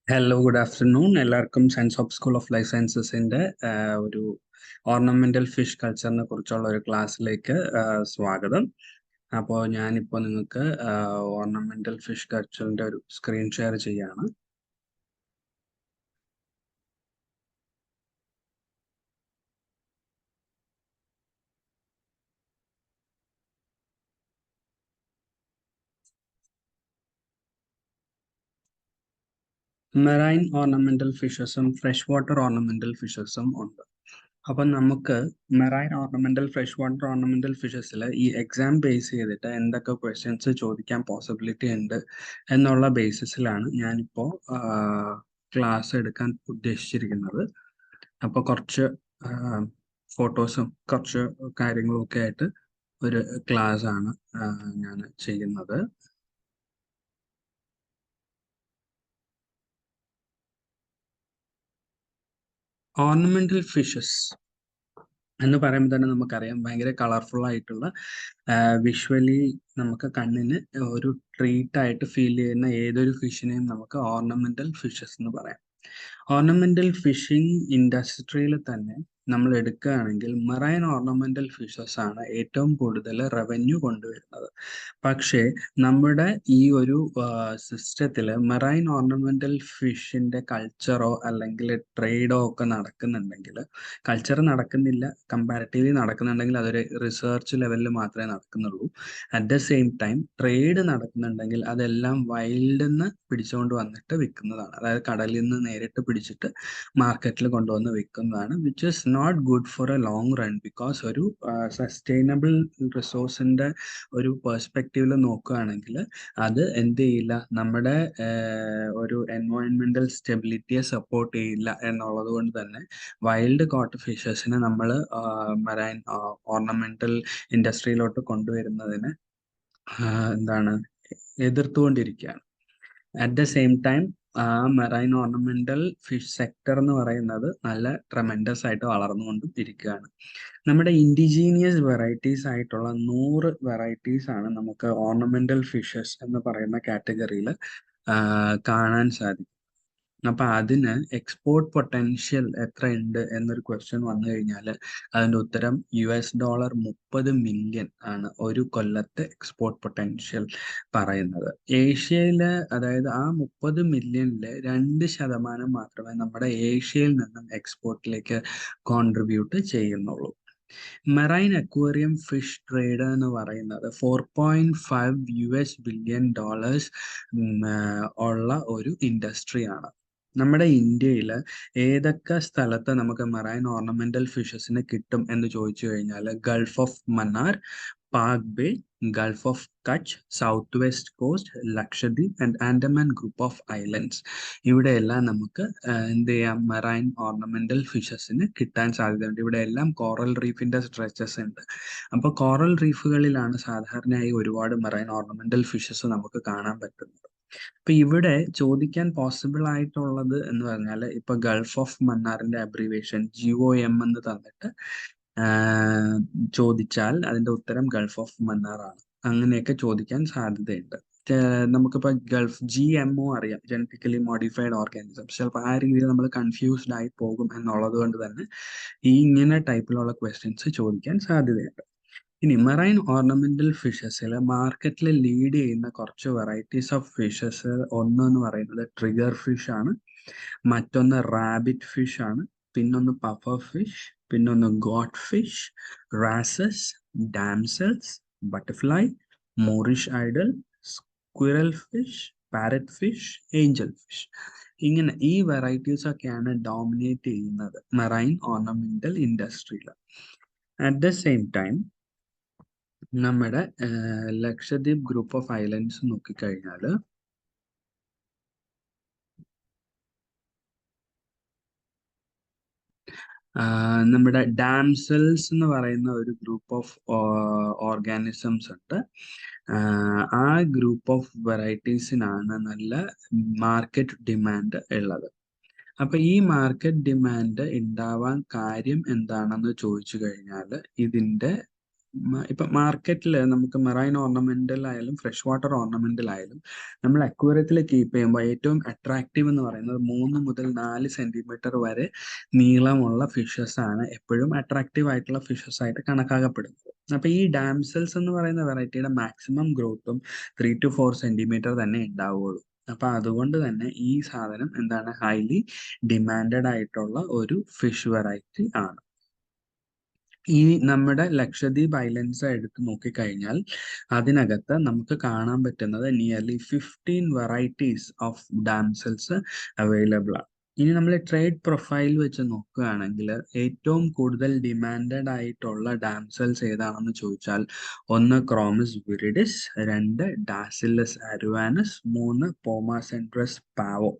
Hello, good afternoon. എല്ലാവർക്കും science of school of life സയൻസസിൻ്റെ ഒരു ഓർണമെന്റൽ ഫിഷ് കൾച്ചറിനെ കുറിച്ചുള്ള ഒരു ക്ലാസ്സിലേക്ക് സ്വാഗതം. അപ്പോൾ ഞാനിപ്പോൾ നിങ്ങൾക്ക് ഓർണമെന്റൽ ഫിഷ് കൾച്ചറിൻ്റെ ഒരു സ്ക്രീൻ ഷെയർ ചെയ്യാണ്. മെറൈൻ ഓർണമെന്റൽ ഫിഷസും ഫ്രഷ് വാട്ടർ ഓർണമെന്റൽ ഫിഷസും ഉണ്ട്. അപ്പം നമുക്ക് marine ornamental fresh water ornamental ഫിഷസിൽ ഈ എക്സാം ബേസ് ചെയ്തിട്ട് എന്തൊക്കെ ക്വസ്റ്റ്യൻസ് ചോദിക്കാൻ പോസിബിലിറ്റി ഉണ്ട് എന്നുള്ള ബേസിസിലാണ് ഞാനിപ്പോൾ ക്ലാസ് എടുക്കാൻ ഉദ്ദേശിച്ചിരിക്കുന്നത്. അപ്പോൾ കുറച്ച് ഫോട്ടോസും കുറച്ച് കാര്യങ്ങളും ഒക്കെ ആയിട്ട് ഒരു ക്ലാസ് ആണ് ഞാൻ ചെയ്യുന്നത്. ഓർണമെന്റൽ ഫിഷസ് എന്ന് പറയുമ്പോൾ തന്നെ നമുക്കറിയാം, ഭയങ്കര കളർഫുൾ ആയിട്ടുള്ള വിഷ്വലി നമുക്ക് കണ്ണിന് ഒരു ട്രീറ്റ് ആയിട്ട് ഫീൽ ചെയ്യുന്ന ഏതൊരു ഫിഷിനെയും നമുക്ക് ഓർണമെന്റൽ ഫിഷസ് എന്ന് പറയാം. ഓർണമെന്റൽ ഫിഷിംഗ് ഇൻഡസ്ട്രിയിൽ തന്നെ നമ്മൾ എടുക്കുകയാണെങ്കിൽ മെറൈൻ ഓർണമെന്റൽ ഫിഷസ് ആണ് ഏറ്റവും കൂടുതൽ റവന്യൂ കൊണ്ടുവരുന്നത്. പക്ഷേ നമ്മുടെ ഈ ഒരു സിസ്റ്റത്തിൽ മെറൈൻ ഓർണമെന്റൽ ഫിഷിന്റെ കൾച്ചറോ അല്ലെങ്കിൽ ട്രേഡോ ഒക്കെ നടക്കുന്നുണ്ടെങ്കിൽ, കൾച്ചർ നടക്കുന്നില്ല, കമ്പാരിറ്റീവ്ലി നടക്കുന്നുണ്ടെങ്കിൽ അതൊരു റിസർച്ച് ലെവലിൽ മാത്രമേ നടക്കുന്നുള്ളൂ. At the same time trade നടക്കുന്നുണ്ടെങ്കിൽ അതെല്ലാം വൈൽഡിൽ നിന്ന് പിടിച്ചുകൊണ്ട് വന്നിട്ട് വിൽക്കുന്നതാണ്. അതായത് കടലിൽ നിന്ന് നേരിട്ട് പിടിച്ചിട്ട് മാർക്കറ്റിൽ കൊണ്ടുവന്ന് വിൽക്കുന്നതാണ്, which is not good for a long run. Because ഒരു സസ്റ്റൈനബിൾ റിസോഴ്സിന്റെ ഒരു പെർസ്പെക്റ്റീവിൽ നോക്കുകയാണെങ്കിൽ അത് എന്ത് ചെയ്യില്ല, നമ്മുടെ ഒരു എൻവയോൺമെന്റൽ സ്റ്റെബിലിറ്റിയെ സപ്പോർട്ട് ചെയ്യില്ല എന്നുള്ളത് കൊണ്ട് തന്നെ വൈൽഡ് കോട്ട് ഫിഷസിനെ നമ്മൾ മറൈൻ ഓർണമെന്റൽ ഇൻഡസ്ട്രിയിലോട്ട് കൊണ്ടുവരുന്നതിന് എന്താണ് എതിർത്തുകൊണ്ടിരിക്കുകയാണ്. അറ്റ് ദ സെയിം ടൈം ആ മെറൈൻ ഓർണമെന്റൽ ഫിഷ് സെക്ടർ എന്ന് പറയുന്നത് നല്ല ട്രമെൻഡസ് ആയിട്ട് വളർന്നുകൊണ്ടും ഇരിക്കുകയാണ്. നമ്മുടെ ഇൻഡിജീനിയസ് വെറൈറ്റീസ് ആയിട്ടുള്ള 100 വെറൈറ്റീസ് ആണ് നമുക്ക് ഓർണമെന്റൽ ഫിഷസ് എന്ന് പറയുന്ന കാറ്റഗറിയിൽ കാണാൻ സാധിക്കും. അപ്പൊ അതിന് എക്സ്പോർട്ട് പൊട്ടൻഷ്യൽ എത്ര ഉണ്ട് എന്നൊരു ക്വസ്റ്റ്യൻ വന്നു കഴിഞ്ഞാൽ അതിന്റെ ഉത്തരം $30 മില്യൺ ആണ് ഒരു കൊല്ലത്തെ എക്സ്പോർട്ട് പൊട്ടൻഷ്യൽ പറയുന്നത്. ഏഷ്യയില്, അതായത് ആ 30 മില്യണില് 2% മാത്രമേ നമ്മുടെ ഏഷ്യയിൽ നിന്നും എക്സ്പോർട്ടിലേക്ക് കോൺട്രിബ്യൂട്ട് ചെയ്യുന്നുള്ളൂ. മെറൈൻ അക്വേറിയം ഫിഷ് ട്രേഡ് എന്ന് പറയുന്നത് $4.5 ബില്യൺ ഉള്ള ഒരു ഇൻഡസ്ട്രിയാണ്. നമ്മുടെ ഇന്ത്യയിൽ ഏതൊക്കെ സ്ഥലത്ത് നമുക്ക് മെറൈൻ ഓർണമെന്റൽ ഫിഷസിന് കിട്ടും എന്ന് ചോദിച്ചു കഴിഞ്ഞാൽ Gulf of Mannar, Pak bay, Gulf of Kutch, south west cost, Lakshadweep and Andaman group of islands, ഇവിടെയെല്ലാം നമുക്ക് എന്ത് ചെയ്യാം, മെറൈൻ ഓർണമെന്റൽ ഫിഷസിന് കിട്ടാൻ സാധ്യതയുണ്ട്. ഇവിടെ എല്ലാം കോറൽ റീഫിന്റെ സ്ട്രെച്ചസ് ഉണ്ട്. അപ്പോൾ കോറൽ റീഫുകളിലാണ് സാധാരണയായി ഒരുപാട് മെറൈൻ ഓർണമെന്റൽ ഫിഷസ് നമുക്ക് കാണാൻ പറ്റുന്നത്. ഇപ്പൊ ഇവിടെ ചോദിക്കാൻ പോസിബിൾ ആയിട്ടുള്ളത് എന്ന് പറഞ്ഞാൽ, ഇപ്പൊ ഗൾഫ് ഓഫ് മന്നാറിന്റെ അബ്രീവേഷൻ GOM എന്ന് തന്നിട്ട് ചോദിച്ചാൽ അതിന്റെ ഉത്തരം ഗൾഫ് ഓഫ് മന്നാർ ആണ്. അങ്ങനെയൊക്കെ ചോദിക്കാൻ സാധ്യതയുണ്ട്. നമുക്കിപ്പോ ഗൾഫ് GMO അറിയാം, ജനറ്റിക്കലി മോഡിഫൈഡ് ഓർഗാനിസംസ്. ചിലപ്പോൾ ആ രീതിയിൽ നമ്മൾ കൺഫ്യൂസ്ഡ് ആയി പോകും എന്നുള്ളത് കൊണ്ട് തന്നെ ഈ ഇങ്ങനെ ടൈപ്പിലുള്ള ക്വസ്റ്റ്യൻസ് ചോദിക്കാൻ സാധ്യതയുണ്ട്. ഇനി മെറൈൻ ഓർണമെന്റൽ ഫിഷസിൽ മാർക്കറ്റിൽ ലീഡ് ചെയ്യുന്ന കുറച്ച് വെറൈറ്റീസ് ഓഫ് ഫിഷസ്, ഒന്നെന്ന് പറയുന്നത് ട്രിഗർ ഫിഷ് ആണ്, മറ്റൊന്ന് റാബിറ്റ് ഫിഷ് ആണ്, പിന്നൊന്ന് പഫർ ഫിഷ്, പിന്നൊന്ന് goat fish, wrasses, damsels, butterfly, moorish idol, squirrel fish, parrot fish, angel fish. ഇങ്ങനെ ഈ വെറൈറ്റീസ് ഒക്കെയാണ് ഡോമിനേറ്റ് ചെയ്യുന്നത് മെറൈൻ ഓർണമെന്റൽ ഇൻഡസ്ട്രിയിൽ. അറ്റ് ദ സെയിം ടൈം നമ്മുടെ ലക്ഷദ്വീപ് ഗ്രൂപ്പ് ഓഫ് ഐലൻഡ്സ് നോക്കിക്കഴിഞ്ഞാൽ നമ്മുടെ ഡാംസൽസ് എന്ന് പറയുന്ന ഒരു ഗ്രൂപ്പ് ഓഫ് ഓർഗാനിസംസ് ഉണ്ട്. ആ ഗ്രൂപ്പ് ഓഫ് വെറൈറ്റീസിനാണ് നല്ല മാർക്കറ്റ് ഡിമാൻഡ് ഉള്ളത്. അപ്പൊ ഈ മാർക്കറ്റ് ഡിമാൻഡ് ഉണ്ടാവാൻ കാര്യം എന്താണെന്ന് ചോദിച്ചു കഴിഞ്ഞാൽ ഇതിന്റെ ഇപ്പൊ മാർക്കറ്റിൽ നമുക്ക് മെറൈൻ ഓർണമെന്റൽ ആയാലും ഫ്രഷ് വാട്ടർ ഓർണമെന്റൽ ആയാലും നമ്മൾ അക്വേറിയത്തിൽ കീപ്പ് ചെയ്യുമ്പോൾ ഏറ്റവും അട്രാക്റ്റീവ് എന്ന് പറയുന്നത് 3 മുതൽ 4 സെന്റിമീറ്റർ വരെ നീളമുള്ള ഫിഷസ് ആണ് എപ്പോഴും അട്രാക്റ്റീവ് ആയിട്ടുള്ള ഫിഷസ് ആയിട്ട് കണക്കാക്കപ്പെടുന്നത്. അപ്പൊ ഈ ഡാംസൽസ് എന്ന് പറയുന്ന വെറൈറ്റിയുടെ മാക്സിമം ഗ്രോത്തും 3 to 4 സെന്റിമീറ്റർ തന്നെ ഉണ്ടാവുകയുള്ളൂ. അപ്പൊ അതുകൊണ്ട് തന്നെ ഈ സാധനം എന്താണ്, ഹൈലി ഡിമാൻഡഡ് ആയിട്ടുള്ള ഒരു ഫിഷ് വെറൈറ്റി ആണ്. ഈ നമ്മുടെ ലക്ഷദ്വീപ് ഐലൻഡ്സ് എടുത്ത് നോക്കിക്കഴിഞ്ഞാൽ അതിനകത്ത് നമുക്ക് കാണാൻ പറ്റുന്നത് നിയർലി 15 വെറൈറ്റീസ് ഓഫ് ഡാംസൽസ് അവൈലബിൾ ആണ്. ഇനി നമ്മൾ ട്രേഡ് പ്രൊഫൈൽ വെച്ച് നോക്കുകയാണെങ്കിൽ ഏറ്റവും കൂടുതൽ ഡിമാൻഡഡ് ആയിട്ടുള്ള ഡാംസൽസ് ഏതാണെന്ന് ചോദിച്ചാൽ 1 ക്രോമസ് വിറിഡിസ്, 2 ഡാസില്ലസ് അരുവാനസ്, 3 പോമാസെൻട്രസ് പാവോ.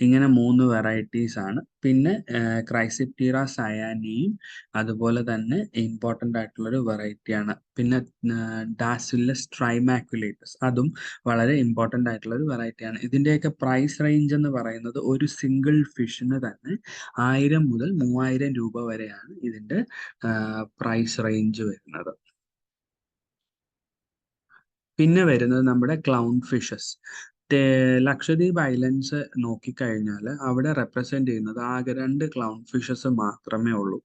ഇങ്ങനെ 3 വെറൈറ്റീസ് ആണ്. പിന്നെ ക്രൈസിപ്റ്റീറ സയാനിയും അതുപോലെ തന്നെ ഇമ്പോർട്ടൻ്റ് ആയിട്ടുള്ള ഒരു വെറൈറ്റിയാണ്. പിന്നെ ഡാസില്ലസ് ട്രൈമാക്കുലേറ്റസ്, അതും വളരെ ഇമ്പോർട്ടൻ്റ് ആയിട്ടുള്ള ഒരു വെറൈറ്റിയാണ്. ഇതിൻ്റെയൊക്കെ പ്രൈസ് റേഞ്ച് എന്ന് പറയുന്നത് ഒരു സിംഗിൾ ഫിഷിന് തന്നെ 1000 മുതൽ 3000 രൂപ വരെയാണ് ഇതിൻ്റെ പ്രൈസ് റേഞ്ച് വരുന്നത്. പിന്നെ വരുന്നത് നമ്മുടെ ക്ലൗൺ ഫിഷസ്. ലക്ഷദ്വീപ് ഐലൻഡ്സ് നോക്കിക്കഴിഞ്ഞാൽ അവിടെ റെപ്രസെന്റ് ചെയ്യുന്നത് ആകെ 2 ക്ലൗൺ ഫിഷസ് മാത്രമേ ഉള്ളൂ.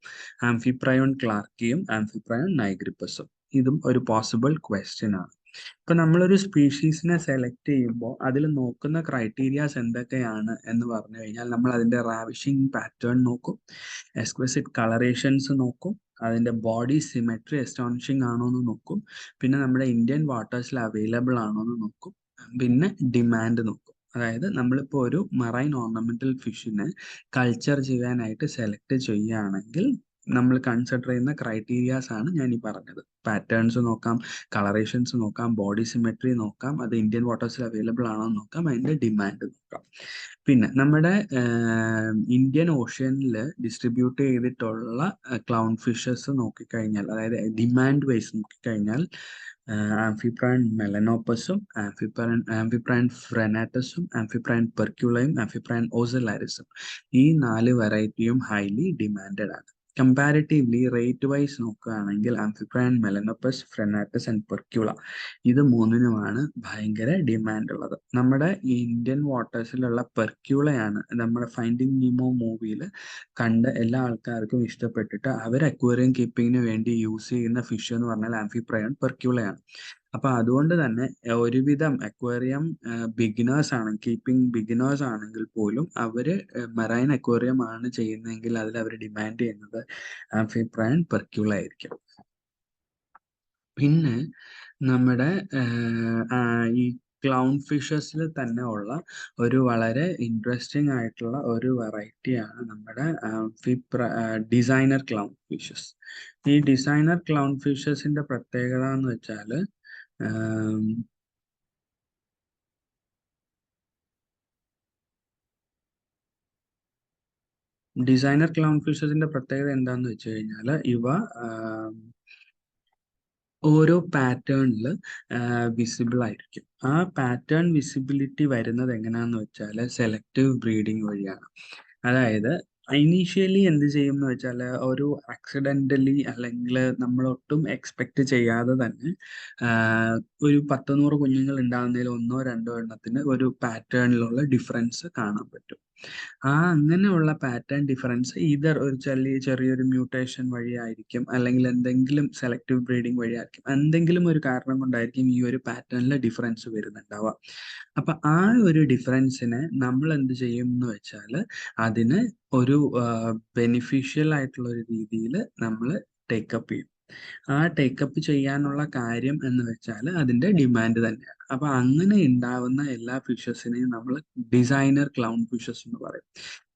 ആംഫിപ്രയോൺ ക്ലാർക്കിയും ആംഫിപ്രയോൺ നൈഗ്രിപ്പസും. ഇതും ഒരു പോസിബിൾ ക്വസ്റ്റ്യൻ ആണ്. ഇപ്പൊ നമ്മളൊരു സ്പീഷീസിനെ സെലക്ട് ചെയ്യുമ്പോൾ അതിൽ നോക്കുന്ന ക്രൈറ്റീരിയാസ് എന്തൊക്കെയാണ് എന്ന് പറഞ്ഞു കഴിഞ്ഞാൽ നമ്മൾ അതിന്റെ റാവിഷിംഗ് പാറ്റേൺ നോക്കും, എക്സ്ക്വിസിറ്റ് കളറേഷൻസ് നോക്കും, അതിന്റെ ബോഡി സിമെട്രി എസ്റ്റോണിഷിംഗ് ആണോ എന്ന് നോക്കും, പിന്നെ നമ്മുടെ ഇന്ത്യൻ വാട്ടേഴ്സിൽ അവൈലബിൾ ആണോ എന്ന് നോക്കും, പിന്നെ ഡിമാൻഡ് നോക്കും. അതായത് നമ്മളിപ്പോൾ ഒരു മറൈൻ ഓർണമെന്റൽ ഫിഷിനെ കൾച്ചർ ചെയ്യാനായിട്ട് സെലക്ട് ചെയ്യുകയാണെങ്കിൽ നമ്മൾ കൺസിഡർ ചെയ്യുന്ന ക്രൈറ്റീരിയാസ് ആണ് ഞാൻ ഈ പറഞ്ഞത്. പാറ്റേൺസ് നോക്കാം, കളറേഷൻസ് നോക്കാം, ബോഡി സിമെട്രി നോക്കാം, അത് ഇന്ത്യൻ വാട്ടേഴ്സിൽ അവൈലബിൾ ആണോ എന്ന് നോക്കാം, അതിന്റെ ഡിമാൻഡ് നോക്കാം. പിന്നെ നമ്മുടെ ഇന്ത്യൻ ഓഷ്യനിൽ ഡിസ്ട്രിബ്യൂട്ട് ചെയ്തിട്ടുള്ള ക്ലൗൺ ഫിഷസ് നോക്കിക്കഴിഞ്ഞാൽ, അതായത് ഡിമാൻഡ് വൈസ് നോക്കിക്കഴിഞ്ഞാൽ ആംഫിപ്രാൻ മെലനോപ്പസും ആംഫിപ്രാൻ ഫ്രെനാറ്റസും ആംഫിപ്രാൻ പെർക്യുളയും ആംഫിപ്രാൻ ഓസലാരിസും, ഈ 4 വെറൈറ്റിയും ഹൈലി ഡിമാൻഡഡ് ആണ്. കമ്പാരിറ്റീവ്ലി റേറ്റ് വൈസ് നോക്കുകയാണെങ്കിൽ ആംഫിപ്രാൻ മെലനോപ്പസ്, ഫ്രെനാറ്റസ് ആൻഡ് പെർക്യുള, ഇത് 3-നുമാണ് ഭയങ്കര ഡിമാൻഡ് ഉള്ളത്. നമ്മുടെ ഇന്ത്യൻ വാട്ടേഴ്സിലുള്ള പെർക്യുളയാണ് നമ്മുടെ ഫൈൻഡിങ് നീമോ മൂവിയിൽ കണ്ട എല്ലാ ആൾക്കാർക്കും ഇഷ്ടപ്പെട്ടിട്ട് അവർ അക്വേറിയം കീപ്പിങ്ങിന് വേണ്ടി യൂസ് ചെയ്യുന്ന ഫിഷ് എന്ന് പറഞ്ഞാൽ ആംഫിപ്രയോൺ പെർക്യുളയാണ്. അപ്പൊ അതുകൊണ്ട് തന്നെ ഒരുവിധം അക്വേറിയം ബിഗിനേഴ്സ് ആണ്, കീപ്പിംഗ് ബിഗിനേഴ്സ് ആണെങ്കിൽ പോലും അവര് മെറൈൻ അക്വേറിയം ആണ് ചെയ്യുന്നതെങ്കിൽ അതിൽ അവർ ഡിമാൻഡ് ചെയ്യുന്നത് ആംഫിപ്രയോൺ പെർക്യുള ആയിരിക്കും. പിന്നെ നമ്മുടെ ഈ ക്ലൗൺ ഫിഷസിൽ തന്നെ ഉള്ള ഒരു വളരെ ഇൻട്രസ്റ്റിംഗ് ആയിട്ടുള്ള ഒരു വെറൈറ്റിയാണ് നമ്മുടെ ഡിസൈനർ ക്ലൗൺ ഫിഷസ്. ഈ ഡിസൈനർ ക്ലൗൺ ഫിഷസിന്റെ പ്രത്യേകത എന്ന് വെച്ചാൽ ഡിസൈനർ ക്ലൗൺ ഫിഷസിന്റെ പ്രത്യേകത എന്താന്ന് വെച്ച് കഴിഞ്ഞാൽ ഇവ ഓരോ പാറ്റേണിൽ വിസിബിൾ ആയിരിക്കും. ആ പാറ്റേൺ വിസിബിലിറ്റി വരുന്നത് എങ്ങനെയാന്ന് വെച്ചാൽ സെലക്റ്റീവ് ബ്രീഡിങ് വഴിയാണ്. അതായത് ഇനീഷ്യലി എന്ത് ചെയ്യും എന്ന് വെച്ചാൽ ഒരു ആക്സിഡന്റലി അല്ലെങ്കിൽ നമ്മൾ ഒട്ടും എക്സ്പെക്ട് ചെയ്യാതെ തന്നെ ഒരു 10-100 കുഞ്ഞുങ്ങൾ ഉണ്ടാകുന്നതിൽ 1-2 എണ്ണത്തിന് ഒരു പാറ്റേണിലുള്ള ഡിഫറൻസ് കാണാൻ പറ്റും. അങ്ങനെയുള്ള പാറ്റേൺ ഡിഫറൻസ് ഇതർ ഒരു ചെറിയൊരു മ്യൂട്ടേഷൻ വഴിയായിരിക്കും, അല്ലെങ്കിൽ എന്തെങ്കിലും സെലക്റ്റീവ് ബ്രീഡിങ് വഴിയായിരിക്കും, എന്തെങ്കിലും ഒരു കാരണം കൊണ്ടായിരിക്കും ഈ ഒരു പാറ്റേണിൽ ഡിഫറൻസ് വരുന്നുണ്ടാവുക. അപ്പൊ ആ ഒരു ഡിഫറൻസിനെ നമ്മൾ എന്ത് ചെയ്യും എന്ന് വെച്ചാൽ അതിന് ഒരു ബെനിഫിഷ്യൽ ആയിട്ടുള്ള ഒരു രീതിയിൽ നമ്മൾ ടേക്കപ്പ് ചെയ്യും. ആ ടേക്കപ്പ് ചെയ്യാനുള്ള കാര്യം എന്ന് വെച്ചാൽ അതിന്റെ ഡിമാൻഡ് തന്നെയാണ്. അപ്പൊ അങ്ങനെ ഉണ്ടാവുന്ന എല്ലാ ഫിഷസിനെയും നമ്മൾ ഡിസൈനർ ക്ലൗൺ ഫിഷസ് എന്ന് പറയും.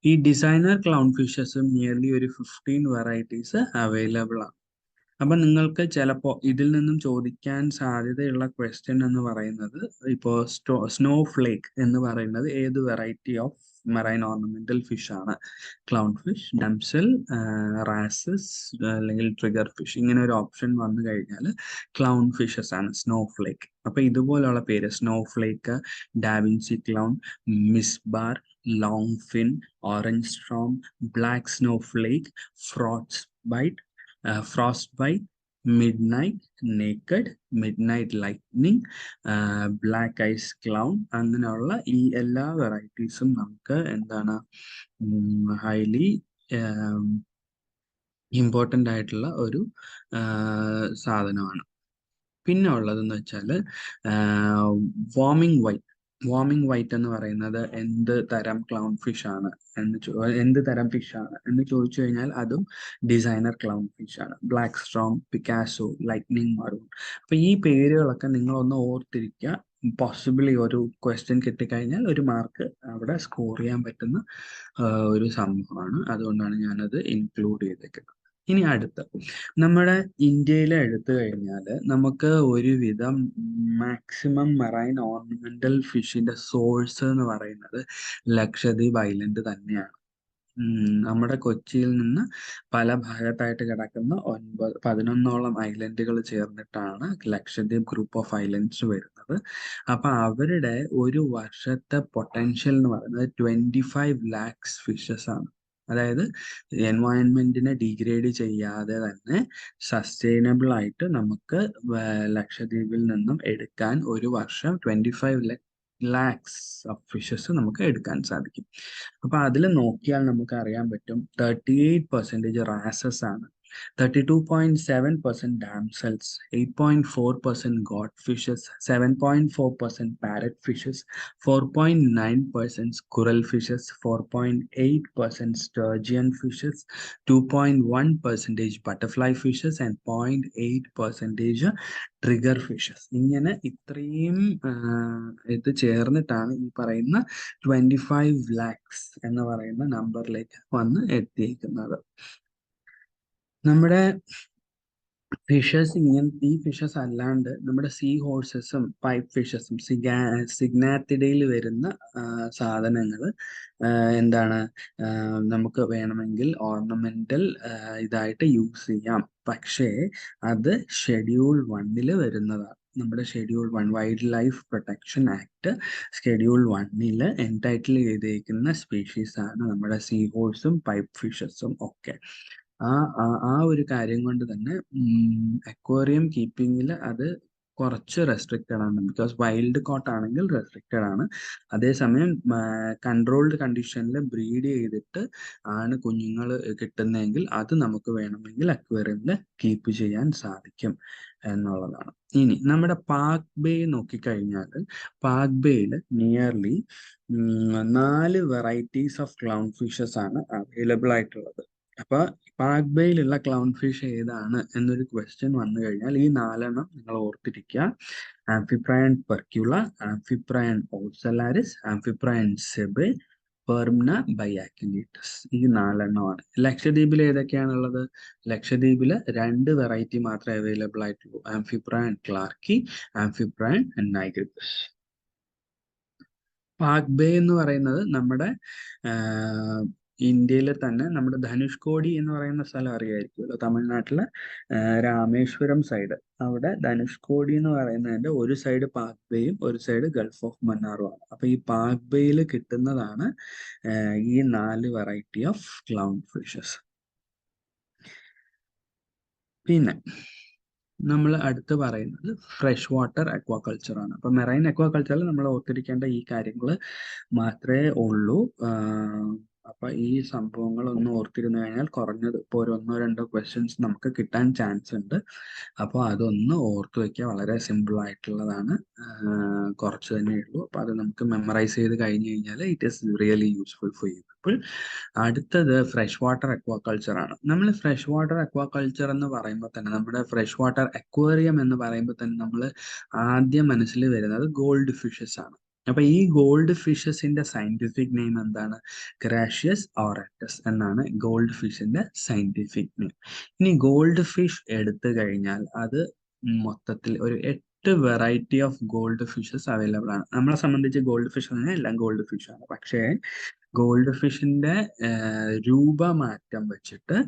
ഈ ഡിസൈനർ ക്ലൗൺ ഫിഷസും നിയർലി ഒരു 15 വെറൈറ്റീസ് അവൈലബിൾ ആണ്. അപ്പൊ നിങ്ങൾക്ക് ചിലപ്പോൾ ഇതിൽ നിന്നും ചോദിക്കാൻ സാധ്യതയുള്ള ക്വസ്റ്റ്യൻ എന്ന് പറയുന്നത്, ഇപ്പോൾ സ്നോ ഫ്ലേക്ക് എന്ന് പറയുന്നത് ഏത് variety of marine ornamental fish ആണ്? ക്ലൗൺ ഫിഷ്, ഡംസൽ, റാസസ് അല്ലെങ്കിൽ ട്രിഗർ ഫിഷ്, ഇങ്ങനെ ഒരു ഓപ്ഷൻ വന്നു കഴിഞ്ഞാൽ ക്ലൗൺ ഫിഷസ് ആണ് സ്നോ ഫ്ലേക്ക്. അപ്പൊ ഇതുപോലുള്ള പേര് snowflake, Da Vinci clown, misbar, long fin, orange storm, black snowflake, frostbite, frostbite, midnight naked, midnight lightning, black ice clown, അങ്ങനെയുള്ള ഈ എല്ലാ വെറൈറ്റീസും നമുക്ക് എന്താണ് ഹൈലി ഇമ്പോർട്ടൻ്റ് ആയിട്ടുള്ള ഒരു സാധനമാണ്. പിന്നെ ഉള്ളതെന്ന് വെച്ചാൽ വാർമിംഗ് വൈറ്റ്. വാർമിംഗ് വൈറ്റ് എന്ന് പറയുന്നത് എന്ത് തരം ക്ലൗൺ ഫിഷ് ആണ് എന്ത് തരം ഫിഷ് ആണ് എന്ന് ചോദിച്ചു കഴിഞ്ഞാൽ അതും ഡിസൈനർ ക്ലൗൺ ഫിഷ് ആണ്. Black Strom, Picasso, lightning maroon. അപ്പൊ ഈ പേരുകളൊക്കെ നിങ്ങളൊന്ന് ഓർത്തിരിക്കുക. പോസിബിളി ഒരു ക്വസ്റ്റ്യൻ കിട്ടിക്കഴിഞ്ഞാൽ ഒരു മാർക്ക് അവിടെ സ്കോർ ചെയ്യാൻ പറ്റുന്ന ഒരു സംഭവമാണ്. അതുകൊണ്ടാണ് ഞാനത് ഇൻക്ലൂഡ് ചെയ്തേക്കുന്നത്. ഇനി അടുത്ത നമ്മുടെ ഇന്ത്യയിൽ എടുത്തു കഴിഞ്ഞാൽ നമുക്ക് ഒരുവിധം മാക്സിമം മറൈൻ ഓർണമെന്റൽ ഫിഷിന്റെ സോഴ്സ് എന്ന് പറയുന്നത് ലക്ഷദ്വീപ് ഐലൻഡ് തന്നെയാണ്. നമ്മുടെ കൊച്ചിയിൽ നിന്ന് പല ഭാഗത്തായിട്ട് കിടക്കുന്ന 11ഓളം ഐലൻഡുകൾ ചേർന്നിട്ടാണ് ലക്ഷദ്വീപ് ഗ്രൂപ്പ് ഓഫ് ഐലൻഡ്സ് വരുന്നത്. അപ്പൊ അവരുടെ ഒരു വർഷത്തെ പൊട്ടൻഷ്യൽ എന്ന് പറയുന്നത് 25 lakhs ഫിഷസ് ആണ്. അതായത് എൻവയൺമെന്റിനെ ഡീഗ്രേഡ് ചെയ്യാതെ തന്നെ സസ്റ്റൈനബിൾ ആയിട്ട് നമുക്ക് ലക്ഷദ്വീപിൽ നിന്നും എടുക്കാൻ ഒരു വർഷം 25 lakhs ഓഫ് ഫിഷസ് നമുക്ക് എടുക്കാൻ സാധിക്കും. അപ്പൊ അതിൽ നോക്കിയാൽ നമുക്ക് അറിയാൻ പറ്റും 38% റാസസ് ആണ്, 32.7% damsels, 8.4% godfishes, 7.4% parrotfishes, 4.9% squirrel fishes, 4.8% sturgeon fishes, 2.1% butterfly fishes and 0.8% trigger fishes. ഇങ്ങനെ ഇത്രയും ഇത് ചേർന്നിട്ടാണ് ഈ പറയുന്ന 25 lakhs എന്ന് പറയുന്ന നമ്പറിലേക്ക് വന്ന് എത്തിയിരിക്കുന്നത്. നമ്മുടെ ഫിഷസ് ഈ ഫിഷസ് അല്ലാണ്ട് നമ്മുടെ സീ ഹോഴ്സസും പൈപ്പ് ഫിഷസും സിഗ്നാത്തിഡയിൽ വരുന്ന സാധനങ്ങൾ എന്താണ് നമുക്ക് വേണമെങ്കിൽ ഓർണമെന്റൽ ഇതായിട്ട് യൂസ് ചെയ്യാം. പക്ഷേ അത് ഷെഡ്യൂൾ 1 വരുന്നതാണ്. നമ്മുടെ schedule 1 wild life protection act schedule 1 entitle ചെയ്തേക്കുന്ന സ്പീഷീസ് ആണ് നമ്മുടെ സീ ഹോഴ്സും പൈപ്പ് ഫിഷസും ഒക്കെ. ആ ഒരു കാര്യം കൊണ്ട് തന്നെ അക്വേറിയം കീപ്പിങ്ങിൽ അത് കുറച്ച് റെസ്ട്രിക്റ്റഡ് ആണ്. ബിക്കോസ് വൈൽഡ് കോട്ട് ആണെങ്കിൽ റെസ്ട്രിക്റ്റഡ് ആണ്. അതേസമയം കൺട്രോൾഡ് കണ്ടീഷനിൽ ബ്രീഡ് ചെയ്തിട്ട് ആണ് കുഞ്ഞുങ്ങൾ കിട്ടുന്നതെങ്കിൽ അത് നമുക്ക് വേണമെങ്കിൽ അക്വേറിയമിൽ കീപ്പ് ചെയ്യാൻ സാധിക്കും എന്നുള്ളതാണ്. ഇനി നമ്മുടെ പാർക്ക് ബേ നോക്കിക്കഴിഞ്ഞാൽ പാർക്ക് ബേയിൽ nearly 4 varieties of clown fishes ആണ് അവൈലബിൾ ആയിട്ടുള്ളത്. അപ്പൊ പാർക്ക് ബേയിലുള്ള ക്ലൗൺ ഫിഷ് ഏതാണ് എന്നൊരു ക്വസ്റ്റ്യൻ വന്നു കഴിഞ്ഞാൽ ഈ 4 നിങ്ങൾ ഓർത്തിരിക്കുക. ആംഫിപ്രയൻ പെർക്യുല, ആംഫിപ്രയൻ ഓസലാരിസ്, ആംഫിപ്രയൻ സെബെ, പെർമ്ന ബൈആക്യുലേറ്റസ്. ഈ 4 ലക്ഷദ്വീപിൽ ഏതൊക്കെയാണുള്ളത്? ലക്ഷദ്വീപിൽ 2 വെറൈറ്റി മാത്രമേ അവൈലബിൾ ആയിട്ടുള്ളൂ. ആംഫിപ്രയൻ ക്ലാർക്കി, ആംഫിപ്രയൻ നൈഗ്രിപ്പസ്. പാർക്ക് ബേ എന്ന് പറയുന്നത് നമ്മുടെ ഇന്ത്യയിലെ തന്നെ നമ്മുടെ ധനുഷ്കോടി എന്ന് പറയുന്ന സ്ഥലം അറിയായിരിക്കുമല്ലോ, തമിഴ്നാട്ടിലെ രാമേശ്വരം സൈഡ്. അവിടെ ധനുഷ്കോടി എന്ന് പറയുന്നതിന്റെ ഒരു സൈഡ് പാർക്ക് ബേയും ഒരു സൈഡ് ഗൾഫ് ഓഫ് മന്നാറുമാണ്. അപ്പൊ ഈ പാർക്ക് ബേയിൽ കിട്ടുന്നതാണ് ഈ 4 വെറൈറ്റി ഓഫ് ക്ലൗൺ ഫിഷസ്. പിന്നെ നമ്മൾ അടുത്ത് പറയുന്നത് ഫ്രഷ് വാട്ടർ അക്വാകൾച്ചർ ആണ്. അപ്പൊ മെറൈൻ അക്വാകൾച്ചറിൽ നമ്മൾ ഓർത്തിരിക്കേണ്ട ഈ കാര്യങ്ങൾ മാത്രമേ ഉള്ളൂ. അപ്പൊ ഈ സംഭവങ്ങളൊന്നും ഓർത്തിരുന്നു കഴിഞ്ഞാൽ കുറഞ്ഞത് ഇപ്പോൾ ഒരു 1-2 ക്വസ്റ്റ്യൻസ് നമുക്ക് കിട്ടാൻ ചാൻസ് ഉണ്ട്. അപ്പോൾ അതൊന്ന് ഓർത്തു വെക്കുക. വളരെ സിമ്പിൾ ആയിട്ടുള്ളതാണ്, കുറച്ച് തന്നെ ഉള്ളൂ. അപ്പൊ അത് നമുക്ക് മെമ്മറൈസ് ചെയ്ത് കഴിഞ്ഞു കഴിഞ്ഞാൽ it is really useful for you people. അടുത്തത് ഫ്രഷ് വാട്ടർ അക്വാകൾച്ചർ ആണ്. നമ്മൾ ഫ്രഷ് വാട്ടർ അക്വാകൾച്ചർ എന്ന് പറയുമ്പോൾ തന്നെ, നമ്മുടെ ഫ്രഷ് വാട്ടർ അക്വേറിയം എന്ന് പറയുമ്പോൾ തന്നെ നമ്മൾ ആദ്യം മനസ്സിൽ വരുന്നത് ഗോൾഡ് ഫിഷസ് ആണ്. അപ്പൊ ഈ ഗോൾഡ് ഫിഷസിന്റെ സയന്റിഫിക് നെയിം എന്താണ്? ഗ്രാഷ്യസ് ഓറക്ടസ് എന്നാണ് ഗോൾഡ് ഫിഷിന്റെ സയന്റിഫിക് നെയിം. ഇനി ഗോൾഡ് ഫിഷ് എടുത്തു കഴിഞ്ഞാൽ അത് മൊത്തത്തിൽ ഒരു 8 variety of gold fishes available ആണ്. നമ്മളെ സംബന്ധിച്ച് ഗോൾഡ് ഫിഷ് എന്ന് പറഞ്ഞാൽ എല്ലാം ഗോൾഡ് ഫിഷ് ആണ്. പക്ഷേ ഗോൾഡ് ഫിഷിന്റെ രൂപമാറ്റം വെച്ചിട്ട്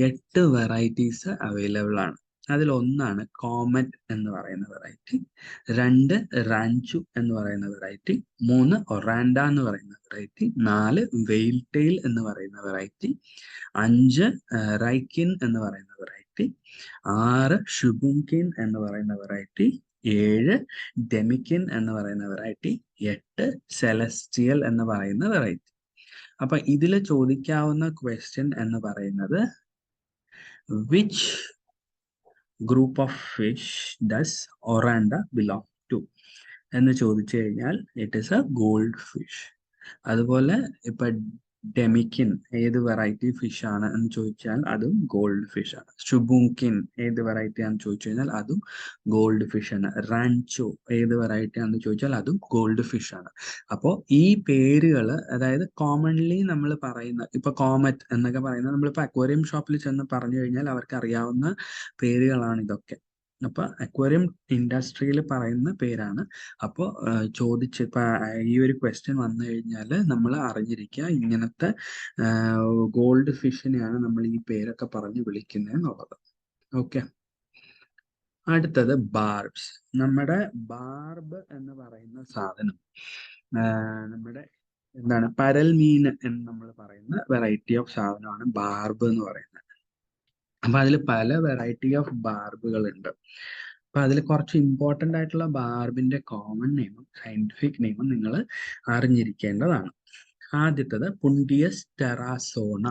8 വെറൈറ്റീസ് അവൈലബിൾ ആണ്. അതിലൊന്നാണ് കോമറ്റ് എന്ന് പറയുന്ന വെറൈറ്റി, 2 റാഞ്ചു എന്ന് പറയുന്ന വെറൈറ്റി, 3 ഒറാൻഡ എന്ന് പറയുന്ന വെറൈറ്റി, 4 വെയിൽ ടെയിൽ എന്ന് പറയുന്ന വെറൈറ്റി, 5 റൈക്കിൻ എന്ന് പറയുന്ന വെറൈറ്റി, വെറൈറ്റി, 6 ഷുബുങ്കിൻ എന്ന് പറയുന്ന വെറൈറ്റി, 7 ഡെമിക്കിൻ എന്ന് പറയുന്ന വെറൈറ്റി, 8 സെലസ്റ്റിയൽ എന്ന് പറയുന്ന വെറൈറ്റി. അപ്പൊ ഇതിൽ ചോദിക്കാവുന്ന ക്വസ്റ്റ്യൻ എന്ന് പറയുന്നത് which group of fish does oranda belong to എന്ന് ചോദിച്ചു കഴിഞ്ഞാൽ it is a goldfish. അതുപോലെ ഇപ്പൊ ഡെമിക്കിൻ ഏത് വെറൈറ്റി ഫിഷ് ആണ് എന്ന് ചോദിച്ചാൽ അതും ഗോൾഡ് ഫിഷ് ആണ്. ഷുബുങ്കിൻ ഏത് വെറൈറ്റി ആണെന്ന് ചോദിച്ചു കഴിഞ്ഞാൽ അതും ഗോൾഡ് ഫിഷ് ആണ്. റാൻചോ ഏത് വെറൈറ്റി ആണെന്ന് ചോദിച്ചാൽ അതും ഗോൾഡ് ഫിഷ് ആണ്. അപ്പോൾ ഈ പേരുകൾ, അതായത് കോമൺലി നമ്മൾ പറയുന്ന ഇപ്പൊ കോമറ്റ് എന്നൊക്കെ പറയുന്നത് നമ്മളിപ്പോ അക്വേറിയം ഷോപ്പിൽ ചെന്ന് പറഞ്ഞു കഴിഞ്ഞാൽ അവർക്ക് അറിയാവുന്ന പേരുകളാണ് ഇതൊക്കെ. അപ്പൊ അക്വേറിയം ഇൻഡസ്ട്രിയിൽ പറയുന്ന പേരാണ്. അപ്പോൾ ഇപ്പൊ ഈ ഒരു ക്വസ്റ്റ്യൻ വന്നു കഴിഞ്ഞാൽ നമ്മൾ അറിഞ്ഞിരിക്കുക ഇങ്ങനത്തെ ഗോൾഡ് ഫിഷിനെയാണ് നമ്മൾ ഈ പേരൊക്കെ പറഞ്ഞ് വിളിക്കുന്നത് എന്നുള്ളത്. ഓക്കെ, അടുത്തത് ബാർബ്സ്. നമ്മുടെ ബാർബ് എന്ന് പറയുന്ന സാധനം നമ്മുടെ എന്താണ് പരൽ മീൻ എന്ന് നമ്മൾ പറയുന്ന വെറൈറ്റി ഓഫ് സാധനമാണ് ബാർബ് എന്ന് പറയുന്നത്. അപ്പൊ അതിൽ പല വെറൈറ്റി ഓഫ് ബാർബുകൾ ഉണ്ട്. അപ്പൊ അതിൽ കുറച്ച് ഇമ്പോർട്ടൻ്റ് ആയിട്ടുള്ള ബാർബിന്റെ കോമൺ നെയിമും സയന്റിഫിക് നെയിമും നിങ്ങൾ അറിഞ്ഞിരിക്കേണ്ടതാണ്. ആദ്യത്തത് പുണ്ടിയസ് ടെറാസോണ.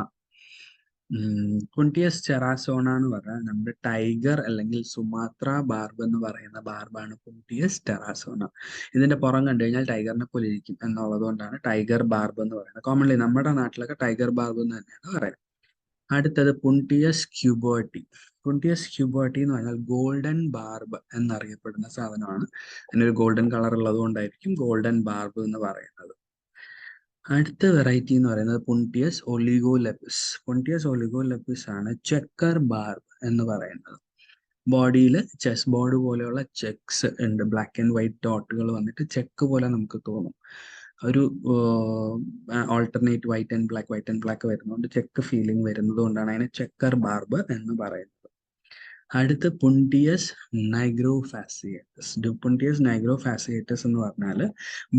പുണ്ടിയസ് ടെറാസോണ എന്ന് പറഞ്ഞാൽ നമ്മുടെ ടൈഗർ അല്ലെങ്കിൽ സുമാത്ര ബാർബ് എന്ന് പറയുന്ന ബാർബാണ് പുണ്ടിയസ് ടെറാസോണ. ഇതിന്റെ പുറം കണ്ടു കഴിഞ്ഞാൽ ടൈഗറിനെ പോലെ ഇരിക്കും എന്നുള്ളത് കൊണ്ടാണ് ടൈഗർ ബാർബ് എന്ന് പറയുന്നത്. കോമൺലി നമ്മുടെ നാട്ടിലൊക്കെ ടൈഗർ ബാർബ് എന്ന് തന്നെയാണ് പറയുന്നത്. അടുത്തത് പുണ്ടിയസ് ക്യൂബേർട്ടി. പുണ്ടിയസ് ക്യൂബേർട്ടി എന്ന് പറഞ്ഞാൽ ഗോൾഡൻ ബാർബ് എന്നറിയപ്പെടുന്ന സാധനമാണ്. അതിനൊരു ഗോൾഡൻ കളർ ഉള്ളത് കൊണ്ടായിരിക്കും ഗോൾഡൻ ബാർബ് എന്ന് പറയുന്നത്. അടുത്ത വെറൈറ്റി എന്ന് പറയുന്നത് പുണ്ടിയസ് ഒലിഗോലെപ്പിസ്. പുണ്ടിയസ് ഒലിഗോലെപ്പിസ് ആണ് ചെക്കർ ബാർബ് എന്ന് പറയുന്നത്. ബോഡിയിൽ ചെസ് ബോർഡ് പോലെയുള്ള ചെക്സ് ഉണ്ട്, ബ്ലാക്ക് ആൻഡ് വൈറ്റ് ഡോട്ടുകൾ വന്നിട്ട് ചെക്ക് പോലെ നമുക്ക് തോന്നും. ഒരു ഓൾട്ടർനേറ്റ് വൈറ്റ് ആൻഡ് ബ്ലാക്ക് വരുന്നതുകൊണ്ട് ചെക്ക് ഫീലിംഗ് വരുന്നത് കൊണ്ടാണ് അതിനെ ചെക്കർ ബാർബ് എന്ന് പറയുന്നത്. അടുത്ത് പുണ്ടിയസ് നൈഗ്രോഫാസിയേറ്റസ്. പുണ്ടിയസ് നൈഗ്രോഫാസിയേറ്റസ് എന്ന് പറഞ്ഞാൽ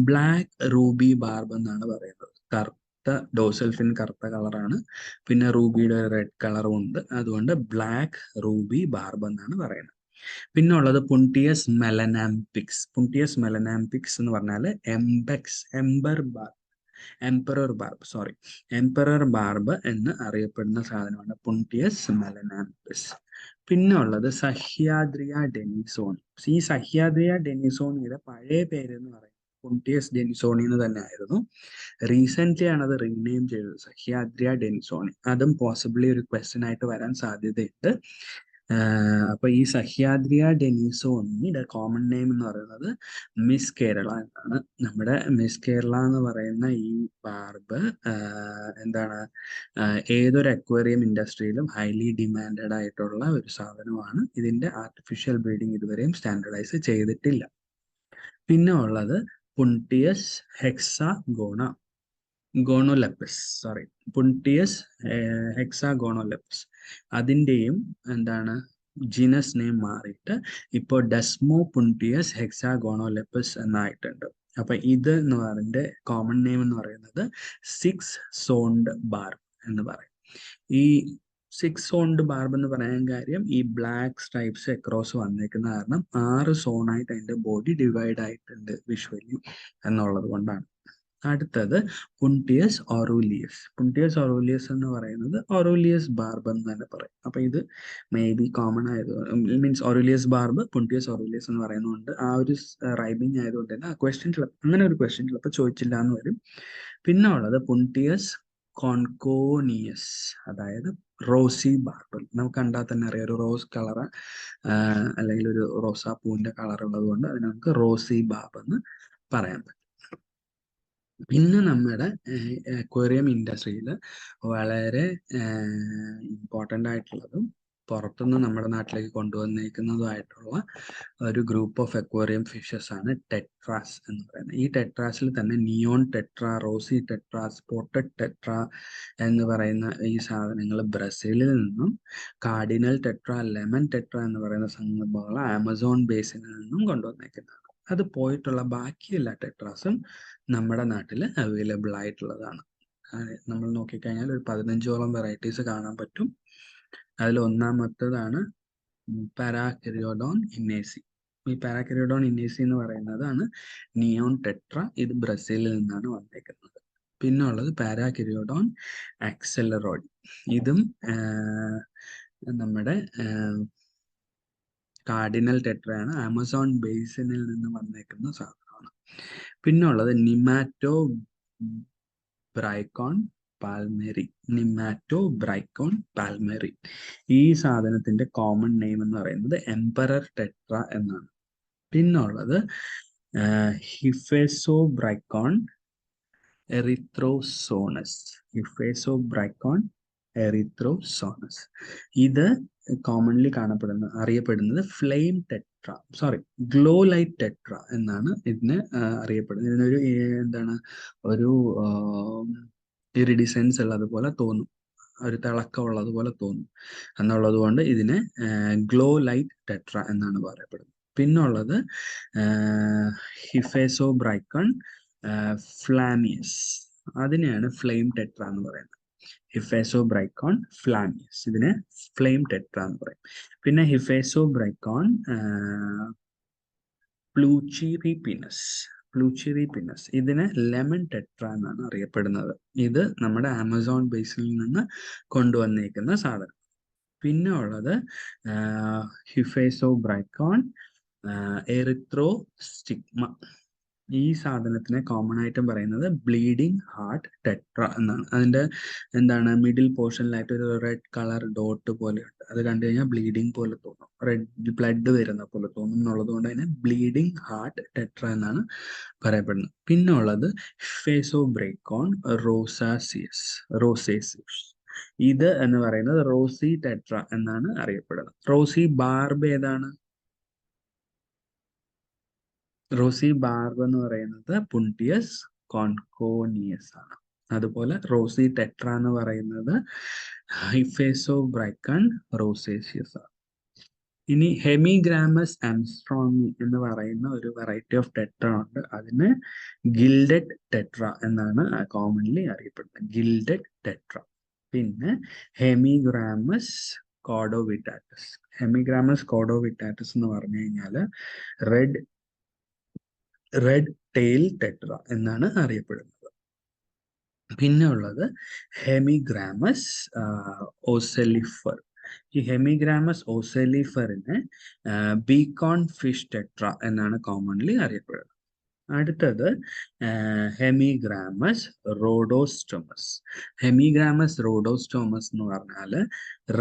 ബ്ലാക്ക് റൂബി ബാർബ് എന്നാണ് പറയുന്നത്. കറുത്ത ഡോസൽ ഫിൻ കറുത്ത കളറാണ്, പിന്നെ റൂബിയുടെ റെഡ് കളറും ഉണ്ട്, അതുകൊണ്ട് ബ്ലാക്ക് റൂബി ബാർബ് എന്നാണ് പറയുന്നത്. പിന്നെ ഉള്ളത് പുണ്ടിയസ് മെലനാംപിക്സ്. പുണ്ടിയസ് മെലനാംപിക്സ് എന്ന് പറഞ്ഞാൽ എംപറർ ബാർബ് എന്ന് അറിയപ്പെടുന്ന സാധനമാണ് പുണ്ടിയസ് മെലനാംപിസ്. പിന്നെ ഉള്ളത് സഹ്യാദ്രിയ ഡെനിസോണി. ഈ സഹ്യാദ്രിയ ഡെനിസോണിയുടെ പഴയ പേര് എന്ന് പറയുന്നത് പുണ്ടിയസ് ഡെനിസോണി എന്ന് തന്നെ ആയിരുന്നു. റീസെന്റ് ആണ് അത് റീനെയിം ചെയ്തത് സഹ്യാദ്രിയ ഡെനിസോണി. അതും പോസിബിളി ഒരു ക്വസ്റ്റ്യൻ ആയിട്ട് വരാൻ സാധ്യതയുണ്ട്. അപ്പൊ ഈ സഹ്യാദ്രിയ ഡെനിസോണിയുടെ കോമൺ നെയിം എന്ന് പറയുന്നത് മിസ് കേരള എന്നാണ്. നമ്മുടെ മിസ് കേരള എന്ന് പറയുന്ന ഈ ബാർബ് എന്താണ് ഏതൊരു അക്വേറിയം ഇൻഡസ്ട്രിയിലും ഹൈലി ഡിമാൻഡഡ് ആയിട്ടുള്ള ഒരു സാധനമാണ്. ഇതിന്റെ ആർട്ടിഫിഷ്യൽ ബ്രീഡിംഗ് ഇതുവരെയും സ്റ്റാൻഡർഡൈസ് ചെയ്തിട്ടില്ല. പിന്നെ ഉള്ളത് പുണ്ടിയസ് പുണ്ടിയസ് ഹെക്സാഗോണോലെപ്പസ്. അതിൻ്റെയും എന്താണ് ജീനസ് നെയിം മാറിയിട്ട് ഇപ്പോൾ ഡെസ്മോ പുണ്ടിയസ് ഹെക്സാഗോണോലെപ്പസ് എന്നായിട്ടുണ്ട്. അപ്പൊ ഇത് എന്ന് പറയുന്നത് കോമൺ നെയിം എന്ന് പറയുന്നത് 6 സോൺഡ് ബാർബ് എന്ന് പറയും. ഈ 6 സോൺഡ് ബാർബ് എന്ന് പറയാൻ കാര്യം ഈ ബ്ലാക്ക് സ്ട്രൈപ്സ് അക്രോസ് വന്നേക്കുന്ന കാരണം 6 സോണായിട്ട് അതിന്റെ ബോഡി ഡിവൈഡ് ആയിട്ടുണ്ട് വിഷ്വലി എന്നുള്ളത് കൊണ്ടാണ്. അടുത്തത് പുണ്ടിയസ് ഒറൂലിയസ്. പുണ്ടിയസ് ഒറൂലിയസ് എന്ന് പറയുന്നത് ഒറൂലിയസ് ബാർബ് എന്ന് തന്നെ പറയും. അപ്പൊ ഇത് മേ ബി കോമൺ ആയതുകൊണ്ട് മീൻസ് ഒറൂലിയസ് ബാർബ് പുണ്ടിയസ് ഒറൂലിയസ് എന്ന് പറയുന്നതുകൊണ്ട് ആ ഒരു റൈമിങ് ആയതുകൊണ്ട് തന്നെ ആ ക്വസ്റ്റ്യൻ അങ്ങനെ ഒരു ക്വസ്റ്റ്യൻ ചിലപ്പോൾ ചോദിച്ചില്ല എന്ന് വരും. പിന്നെ ഉള്ളത് പുണ്ടിയസ് കോൺകോണിയസ്, അതായത് റോസി ബാർബ്. നമുക്ക് കണ്ടാൽ തന്നെ അറിയാം ഒരു റോസ് കളർ അല്ലെങ്കിൽ ഒരു റോസാപ്പൂവിന്റെ കളർ ഉള്ളത് കൊണ്ട് അതിന് നമുക്ക് റോസി ബാർബ് എന്ന് പറയാൻ പറ്റും. പിന്നെ നമ്മുടെ അക്വേറിയം ഇൻഡസ്ട്രിയിൽ വളരെ ഇമ്പോർട്ടൻ്റ് ആയിട്ടുള്ളതും പുറത്തുനിന്ന് നമ്മുടെ നാട്ടിലേക്ക് കൊണ്ടുവന്നേക്കുന്നതുമായിട്ടുള്ള ഒരു ഗ്രൂപ്പ് ഓഫ് അക്വേറിയം ഫിഷസ് ആണ് ടെട്രാസ് എന്ന് പറയുന്നത്. ഈ ടെട്രാസിൽ തന്നെ neon tetra, rosy tetra, spotted tetra എന്ന് പറയുന്ന ഈ സാധനങ്ങൾ ബ്രസീലിൽ നിന്നും, കാർഡിനൽ ടെട്ര, ലെമൺ ടെട്ര എന്ന് പറയുന്ന സംഭവങ്ങൾ ആമസോൺ ബേസിനിൽ നിന്നും കൊണ്ടുവന്നേക്കുന്നതാണ്. അത് പോയിട്ടുള്ള ബാക്കി എല്ലാ ടെട്രാസും നമ്മുടെ നാട്ടിൽ അവൈലബിൾ ആയിട്ടുള്ളതാണ്. നമ്മൾ നോക്കിക്കഴിഞ്ഞാൽ ഒരു 15ഓളം വെറൈറ്റീസ് കാണാൻ പറ്റും. അതിൽ ഒന്നാമത്തേതാണ് പാരാകെരിയോഡോൺ ഇന്നേസി. ഈ പാരാകെരിയോഡോൺ ഇന്നേസി എന്ന് പറയുന്നതാണ് നിയോൺ ടെട്ര. ഇത് ബ്രസീലിൽ നിന്നാണ് വന്നേക്കുന്നത്. പിന്നെ ഉള്ളത് പാരാകെരിയോഡോൺ ആക്സലറോയിഡ്. ഇതും നമ്മുടെ കാർഡിനൽ ടെട്രയാണ്. ആമസോൺ ബേസിനിൽ നിന്ന് വന്നേക്കുന്ന സാധനമാണ്. പിന്നെ ഉള്ളത് നിമാറ്റോ ബ്രൈക്കോൺ പാൽമെറി. നിമാറ്റോ ബ്രൈക്കോൺ പാൽമെറി. ഈ സാധനത്തിന്റെ കോമൺ നെയിം എന്ന് പറയുന്നത് എംപറർ ടെട്ര എന്നാണ്. പിന്നുള്ളത് ഹിഫേസോബ്രൈക്കോൺ എറിത്രോസോണസ്. ഹിഫേസോബ്രൈക്കോൺ എറിത്രോസോണസ്. ഇത് കോമൺലി അറിയപ്പെടുന്നത് flame tetra, sorry glow light tetra എന്നാണ് ഇതിന് അറിയപ്പെടുന്നത്. ഇതിനൊരു എന്താണ്, ഒരു ഇറിഡിസെൻസ് ഉള്ളതുപോലെ തോന്നും, ഒരു തിളക്കം ഉള്ളതുപോലെ തോന്നും എന്നുള്ളത് കൊണ്ട് ഇതിനെ ഗ്ലോ ലൈറ്റ് ടെട്ര എന്നാണ് പറയപ്പെടുന്നത്. പിന്നുള്ളത് ഹിഫേസോബ്രൈക്കൺ ഫ്ലാമിയസ്. അതിനെയാണ് ഫ്ലെയിം ടെട്ര എന്ന് പറയുന്നത്. ഹിഫേസോബ്രൈക്കോൺ ഫ്ലാമിയസ്, ഇതിനെ ഫ്ലെയിം ടെട്ര എന്ന് പറയും. പിന്നെ ഹിഫേസോബ്രൈക്കോൺ പ്ലൂച്ചിറിപിനസ്. പ്ലൂച്ചിറിപിനസ് ഇതിനെ ലെമൺ ടെട്ര എന്നാണ് അറിയപ്പെടുന്നത്. ഇത് നമ്മുടെ ആമസോൺ ബേസിൽ നിന്ന് കൊണ്ടുവന്നേക്കുന്ന സാധനം. പിന്നെ ഉള്ളത് ഹിഫേസോബ്രൈക്കോൺ എറിത്രോസ്റ്റിഗ്മ. ഈ സാധനത്തിനെ കോമൺ ആയിട്ടും പറയുന്നത് ബ്ലീഡിങ് ഹാർട്ട് ടെട്ര എന്നാണ്. അതിന്റെ എന്താണ്, മിഡിൽ പോർഷനിലായിട്ട് ഒരു റെഡ് കളർ ഡോട്ട് പോലെയുണ്ട്. അത് കണ്ടു കഴിഞ്ഞാൽ ബ്ലീഡിങ് പോലെ തോന്നും, റെഡ് ബ്ലഡ് വരുന്ന പോലെ തോന്നും എന്നുള്ളത് കൊണ്ട് അതിനെ ബ്ലീഡിങ് ഹാർട്ട് ടെട്ര എന്നാണ് പറയപ്പെടുന്നത്. പിന്നെ ഉള്ളത് ഫേസോബ്രൈക്കോൺ റോസേസിയസ്. ഇത് എന്ന് പറയുന്നത് റോസി ടെട്ര എന്നാണ് അറിയപ്പെടുന്നത്. റോസി ബാർബ് ഏതാണ്? റോസി ബാർബ് എന്ന് പറയുന്നത് പുണ്ടിയസ് കോൺകോണിയസ് ആണ്. അതുപോലെ റോസി ടെട്ര എന്ന് പറയുന്നത് ഹിഫേസോബ്രൈക്കൺ റോസേസിയസ് ആണ്. ഇനി ഹെമിഗ്രാമസ് ആംസ്ട്രോമി എന്ന് പറയുന്ന ഒരു വെറൈറ്റി ഓഫ് ടെട്ര ഉണ്ട്. അതിന് ഗിൽഡഡ് ടെട്ര എന്നാണ് കോമൺലി അറിയപ്പെടുന്നത്, ഗിൽഡഡ് ടെട്ര. പിന്നെ ഹെമിഗ്രാമസ് കോഡോവിറ്റാറ്റസ്. ഹെമിഗ്രാമസ് കോഡോവിറ്റാറ്റസ് എന്ന് പറഞ്ഞു കഴിഞ്ഞാൽ റെഡ് ടെയിൽ ടെട്ര എന്നാണ് അറിയപ്പെടുന്നത്. പിന്നെ ഉള്ളത് ഹെമിഗ്രാമസ് ഓസെലിഫർ. ഈ ഹെമിഗ്രാമസ് ഓസെലിഫറിനെ ബീക്കോൺ ഫിഷ് ടെട്ര എന്നാണ് കോമൺലി അറിയപ്പെടുന്നത്. അടുത്തത് ഹെമിഗ്രാമസ് റോഡോസ്റ്റോമസ്. ഹെമിഗ്രാമസ് റോഡോസ്റ്റോമസ് എന്ന് പറഞ്ഞാൽ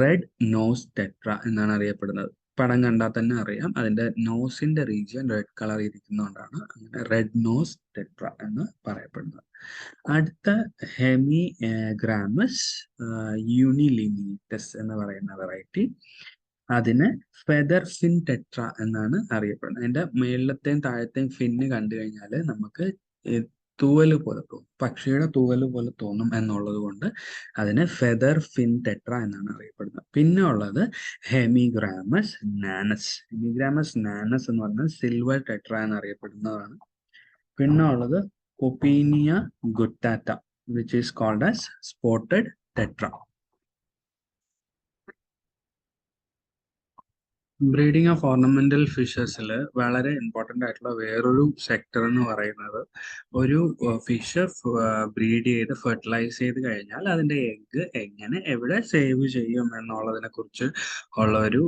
റെഡ് നോസ് ടെട്ര എന്നാണ് അറിയപ്പെടുന്നത്. പടം കണ്ടാൽ തന്നെ അറിയാം, അതിന്റെ നോസിന്റെ റീജിയൻ റെഡ് കളർ ഇരിക്കുന്നതുകൊണ്ടാണ് അങ്ങനെ റെഡ് നോസ് ടെട്ര എന്ന് പറയപ്പെടുന്നത്. അടുത്ത ഹെമിഗ്രാമസ് യൂണിലിനീറ്റസ് എന്ന് പറയുന്ന വെറൈറ്റി, അതിന് ഫെദർ ഫിൻ ടെട്ര എന്നാണ് അറിയപ്പെടുന്നത്. അതിന്റെ മേളിലത്തെയും താഴത്തെയും ഫിന്ന് കണ്ടു കഴിഞ്ഞാൽ നമുക്ക് തൂവല് പോലെ തോന്നും, പക്ഷിയുടെ തൂവല് പോലെ തോന്നും എന്നുള്ളത് കൊണ്ട് അതിന് ഫെദർ ഫിൻ ടെട്ര എന്നാണ് അറിയപ്പെടുന്നത്. പിന്നെ ഉള്ളത് ഹെമിഗ്രാമസ് നാനസ്. ഹെമിഗ്രാമസ് നാനസ് എന്ന് പറഞ്ഞാൽ സിൽവർ ടെട്ര എന്നറിയപ്പെടുന്നതാണ്. പിന്നെ ഉള്ളത് ഒപ്പീനിയ ഗുട്ടാറ്റ which is called as spotted tetra. Breeding of ornamental ഫിഷസിൽ വളരെ ഇമ്പോർട്ടൻ്റ് ആയിട്ടുള്ള വേറൊരു സെക്ടർ എന്ന് പറയുന്നത്, ഒരു ഫിഷ് ബ്രീഡ് ചെയ്ത് ഫെർട്ടിലൈസ് ചെയ്ത് കഴിഞ്ഞാൽ അതിന്റെ എഗ്ഗ് എങ്ങനെ എവിടെ സേവ് ചെയ്യും എന്നുള്ളതിനെ കുറിച്ച് ഉള്ള ഒരു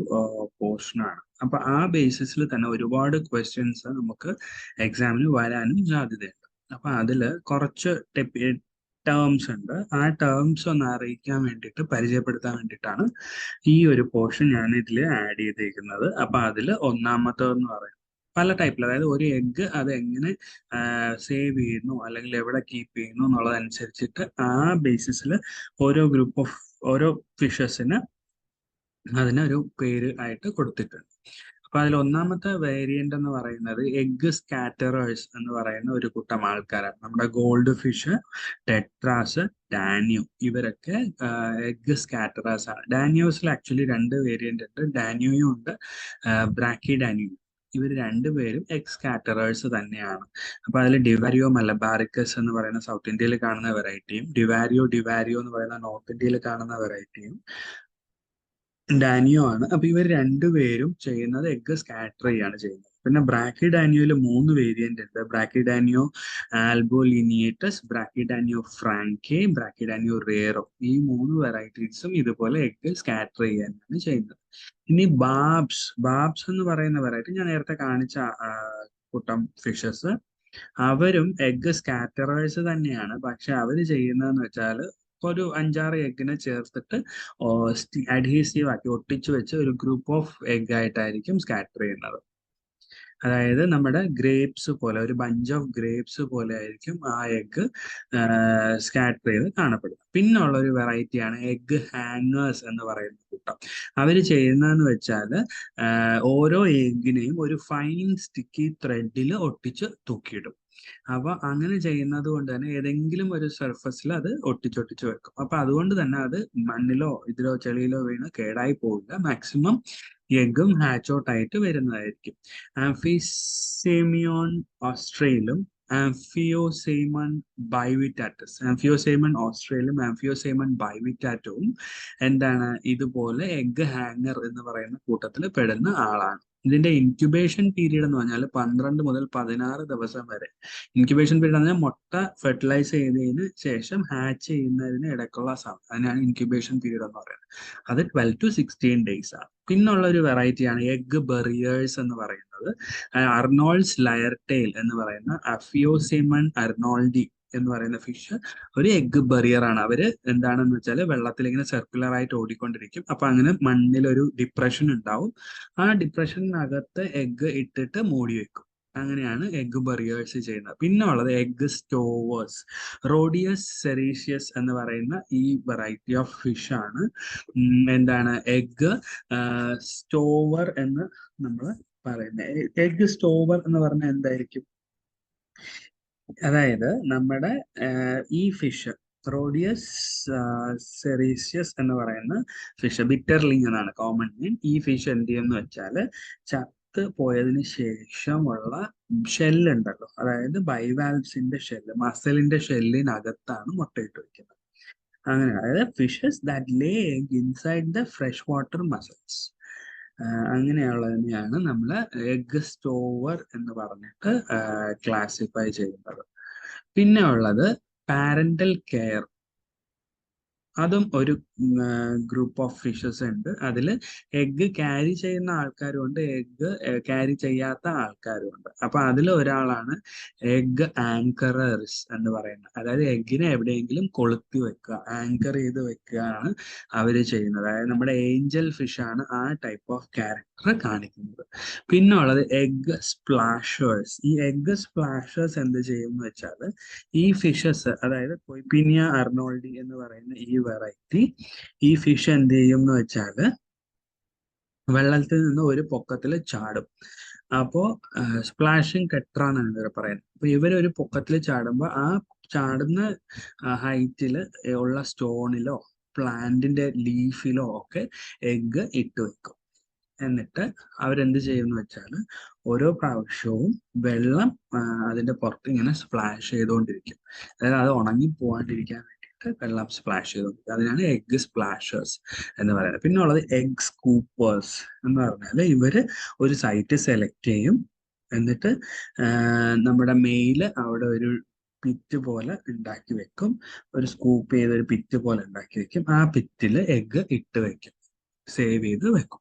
പോർഷനാണ്. അപ്പൊ ആ ബേസിസിൽ തന്നെ ഒരുപാട് ക്വസ്റ്റ്യൻസ് നമുക്ക് എക്സാമിന് വരാനും സാധ്യതയുണ്ട്. അപ്പൊ അതില് കുറച്ച് ടേംസ് ഉണ്ട്. ആ ടേംസ് ഒന്ന് അറിയിക്കാൻ വേണ്ടിയിട്ട്, പരിചയപ്പെടുത്താൻ വേണ്ടിയിട്ടാണ് ഈ ഒരു പോർഷൻ ഞാൻ ഇതിൽ ആഡ് ചെയ്തേക്കുന്നത്. അപ്പൊ അതിൽ ഒന്നാമത്തേന്ന് പറയുന്നത് പല ടൈപ്പിൽ, അതായത് ഒരു എഗ്ഗ് അത് എങ്ങനെ സേവ് ചെയ്യുന്നു അല്ലെങ്കിൽ എവിടെ കീപ്പ് ചെയ്യുന്നു എന്നുള്ളതനുസരിച്ചിട്ട് ആ ബേസിസിൽ ഓരോ ഫിഷസിന് അതിനൊരു പേര് ആയിട്ട് കൊടുത്തിട്ടുണ്ട്. അപ്പൊ അതിൽ ഒന്നാമത്തെ വേരിയന്റ് എന്ന് പറയുന്നത് എഗ് സ്കാറ്ററേഴ്സ് എന്ന് പറയുന്ന ഒരു കൂട്ടം ആൾക്കാരാണ്. നമ്മുടെ ഗോൾഡ് ഫിഷ്, ടെട്രാസ്, ഡാന്യൂ, ഇവരൊക്കെ എഗ് സ്കാറ്ററേഴ്സ് ആണ്. ഡാന്യൂസിൽ ആക്ച്വലി രണ്ട് വേരിയന്റ് ഉണ്ട്, ഡാന്യൂയും ഉണ്ട്, ബ്രാക്കി ഡാന്യൂ. ഇവർ രണ്ടുപേരും എഗ് സ്കാറ്ററേഴ്സ് തന്നെയാണ്. അപ്പൊ അതിൽ ഡിവാരിയോ മലബാറിക്കസ് എന്ന് പറയുന്ന സൗത്ത് ഇന്ത്യയിൽ കാണുന്ന വെറൈറ്റിയും ഡിവാരിയോ എന്ന് പറയുന്ന നോർത്ത് ഇന്ത്യയിൽ കാണുന്ന വെറൈറ്റിയും ഡാനിയോ ആണ്. അപ്പൊ ഇവർ രണ്ടുപേരും ചെയ്യുന്നത് എഗ്ഗ് സ്കാറ്റർ ചെയ്യാണ് ചെയ്യുന്നത്. പിന്നെ ബ്രാക്കിഡാനിയോയിൽ 3 വേരിയന്റ് ഉണ്ട്: ബ്രാക്കിഡാനിയോ ആൽബോലിനിയേറ്റസ്, ബ്രാക്കിഡാനിയോ ഫ്രാങ്കെ, ബ്രാക്കിഡാനിയോ റേറോ. ഈ 3 വെറൈറ്റീസും ഇതുപോലെ എഗ്ഗ് സ്കാറ്റർ ചെയ്യാനാണ് ചെയ്യുന്നത്. ഇനി ബാബ്സ് എന്ന് പറയുന്ന വെറൈറ്റി ഞാൻ നേരത്തെ കാണിച്ച ആ, കൂട്ടം ഫിഷസ്, അവരും എഗ്ഗ് സ്കാറ്ററേഴ്സ് തന്നെയാണ്. പക്ഷെ അവര് ചെയ്യുന്നതെന്ന് വെച്ചാൽ ഒരു 5-6 എഗ്ഗിനെ ചേർത്തിട്ട് അഡ്ഹീസീവ് ആക്കി ഒട്ടിച്ചു വെച്ച് ഒരു ഗ്രൂപ്പ് ഓഫ് എഗ് ആയിട്ടായിരിക്കും സ്കാറ്റർ ചെയ്യുന്നത്. അതായത് നമ്മുടെ ഗ്രേപ്സ് പോലെ, ഒരു ബഞ്ച് ഓഫ് ഗ്രേപ്സ് പോലെ ആയിരിക്കും ആ എഗ്ഗ് സ്കാറ്റർ ചെയ്ത് കാണപ്പെടുന്നത്. പിന്നുള്ള ഒരു വെറൈറ്റിയാണ് എഗ്ഗ് ഹാങ്ങേഴ്സ് എന്ന് പറയുന്ന കൂട്ടം. അവർ ചെയ്യുന്നതെന്ന് വെച്ചാൽ ഓരോ എഗ്ഗിനെയും ഒരു ഫൈൻ സ്റ്റിക്കി ത്രെഡിൽ ഒട്ടിച്ച് തൂക്കിയിടും. അപ്പൊ അങ്ങനെ ചെയ്യുന്നത് കൊണ്ട് തന്നെ ഏതെങ്കിലും ഒരു സർഫസിൽ അത് ഒട്ടിച്ചൊട്ടിച്ച് വെക്കും. അപ്പൊ അതുകൊണ്ട് തന്നെ അത് മണ്ണിലോ ഇതിലോ ചെളിയിലോ വീണ് കേടായി പോവില്ല. മാക്സിമം എഗ്ഗും ഹാച്ച് ഔട്ട് ആയിട്ട് വരുന്നതായിരിക്കും. ആംഫിസേമിയോൺ ഓസ്ട്രേലും ആംഫിയോസേമൺ ഓസ്ട്രേലിയലും ആംഫിയോസേമൺ ബൈവിറ്റാറ്റവും എന്താണ് ഇതുപോലെ എഗ്ഗ് ഹാങ്ങർ എന്ന് പറയുന്ന കൂട്ടത്തിൽ പെടുന്ന ആളാണ്. ഇതിന്റെ ഇൻക്യുബേഷൻ പീരീഡ് എന്ന് പറഞ്ഞാൽ 12 മുതൽ 16 ദിവസം വരെ. ഇൻക്യുബേഷൻ പീരീഡ് എന്ന് പറഞ്ഞാൽ മുട്ട ഫെർട്ടിലൈസ് ചെയ്തതിന് ശേഷം ഹാച്ച് ചെയ്യുന്നതിന് ഇടയ്ക്കുള്ള സമയം, അതിനാണ് ഇൻക്യുബേഷൻ പീരീഡ് എന്ന് പറയുന്നത്. അത് 12 to 16 days ആണ്. പിന്നുള്ള ഒരു വെറൈറ്റിയാണ് എഗ്ഗ് ബെറിയേഴ്സ് എന്ന് പറയുന്നത്. അർണോൾഡ്സ് ലയർടെയിൽ എന്ന് പറയുന്ന അഫിയോസെമൺ അർണോൾഡി എന്ന് പറയുന്ന ഫിഷ് ഒരു എഗ്ഗ് ബെറിയർ ആണ്. അവര് എന്താണെന്ന് വെച്ചാൽ വെള്ളത്തിൽ ഇങ്ങനെ സർക്കുലർ ആയിട്ട് ഓടിക്കൊണ്ടിരിക്കും. അപ്പൊ അങ്ങനെ മണ്ണിൽ ഒരു ഡിപ്രഷൻ ഉണ്ടാവും. ആ ഡിപ്രഷനകത്ത് എഗ്ഗ് ഇട്ടിട്ട് മൂടി വെക്കും. അങ്ങനെയാണ് എഗ്ഗ് ബെറിയേഴ്സ് ചെയ്യുന്നത്. പിന്നെ ഉള്ളത് എഗ്ഗ് സ്റ്റോവേഴ്സ്. റോഡിയസ് സെറീഷ്യസ് എന്ന് പറയുന്ന ഈ വെറൈറ്റി ഓഫ് ഫിഷ് ആണ് എന്താണ് എഗ്ഗ് സ്റ്റോവർ എന്ന് നമ്മൾ പറയുന്നത്. എഗ്ഗ് സ്റ്റോവർ എന്ന് പറഞ്ഞാൽ എന്തായിരിക്കും? അതായത് നമ്മുടെ ഈ ഫിഷ് റോഡിയസ് സെറീഷ്യസ് എന്ന് പറയുന്ന ഫിഷ്, ബിറ്റർലിംഗ് എന്നാണ് കോമൺ നെയിം. ഈ ഫിഷ് എന്ത് ചെയ്യുമെന്ന് വെച്ചാൽ ചത്ത് പോയതിന് ശേഷമുള്ള ഷെല്ലുണ്ടല്ലോ, അതായത് ബൈവാൽവ്സിന്റെ ഷെല്ല്, മസലിന്റെ ഷെല്ലിനകത്താണ് മുട്ടയിട്ട് വയ്ക്കുന്നത്. അങ്ങനെ, അതായത് fishes that lay egg inside the fresh water mussels. അങ്ങനെയുള്ളതിനെയാണ് നമ്മൾ എഗ് സ്റ്റോവർ എന്ന് പറഞ്ഞിട്ട് ക്ലാസിഫൈ ചെയ്യുന്നത്. പിന്നെ ഉള്ളത് പാരന്റൽ കെയർ. അതും ഒരു ഗ്രൂപ്പ് ഓഫ് ഫിഷസ് ഉണ്ട്. അതിൽ എഗ്ഗ് ക്യാരി ചെയ്യുന്ന ആൾക്കാരും ഉണ്ട്, എഗ്ഗ് ക്യാരി ചെയ്യാത്ത ആൾക്കാരും ഉണ്ട്. അപ്പൊ അതിൽ ഒരാളാണ് എഗ്ഗ് ആങ്കറേഴ്സ് എന്ന് പറയുന്നത്. അതായത് എഗ്ഗിനെ എവിടെയെങ്കിലും കൊളുത്തി വെക്കുക, ആങ്കർ ചെയ്ത് വെക്കുകയാണ് അവര് ചെയ്യുന്നത്. അതായത് നമ്മുടെ ഏഞ്ചൽ ഫിഷ് ആണ് ആ ടൈപ്പ് ഓഫ് ക്യാരക്ടർ കാണിക്കുന്നത്. പിന്നെ ഉള്ളത് എഗ്ഗ് സ്പ്ലാഷേഴ്സ്. ഈ എഗ്ഗ് സ്പ്ലാഷേഴ്സ് എന്ത് ചെയ്യും എന്ന് വെച്ചാൽ ഈ ഫിഷസ്, അതായത് കൊയ്പീനിയ അർണോൾഡി എന്ന് പറയുന്ന ഈ വെറൈറ്റി, ഈ ഫിഷ് എന്ത് ചെയ്യും എന്ന് വെച്ചാൽ വെള്ളത്തിൽ നിന്ന് ഒരു പൊക്കത്തിൽ ചാടും. അപ്പോ സ്പ്ലാഷിങ് ടെട്ര എന്നാണ് ഇവർ പറയുന്നത്. അപ്പൊ ഇവരൊരു പൊക്കത്തിൽ ചാടുമ്പോൾ ആ ചാടുന്ന ഹൈറ്റിൽ ഉള്ള സ്റ്റോണിലോ പ്ലാന്റിന്റെ ലീഫിലോ ഒക്കെ എഗ്ഗ് ഇട്ട് വെക്കും. എന്നിട്ട് അവരെന്ത് ചെയ്യുമെന്ന് വെച്ചാൽ ഓരോ പ്രാവശ്യവും വെള്ളം അതിന്റെ പുറത്ത് ഇങ്ങനെ സ്പ്ലാഷ് ചെയ്തുകൊണ്ടിരിക്കും. അതായത് അത് ഉണങ്ങി പോകാണ്ടിരിക്കാൻ വേണ്ടിയിട്ട് വെള്ളം സ്പ്ലാഷ് ചെയ്തുകൊണ്ടിരിക്കും. അതിനാണ് എഗ്ഗ് സ്പ്ലാഷേഴ്സ് എന്ന് പറയുന്നത്. പിന്നെ ഉള്ളത് എഗ് സ്കൂപ്പേഴ്സ് എന്ന് പറഞ്ഞാൽ ഇവര് ഒരു സൈറ്റ് സെലക്ട് ചെയ്യും. എന്നിട്ട് നമ്മുടെ മെയില് അവിടെ ഒരു പിറ്റ് പോലെ ഉണ്ടാക്കി വെക്കും. ഒരു സ്കൂപ്പ് ചെയ്ത് ഒരു പിറ്റ് പോലെ ഉണ്ടാക്കി വെക്കും. ആ പിറ്റിൽ എഗ്ഗ് ഇട്ട് വെക്കും, സേവ് ചെയ്ത് വെക്കും.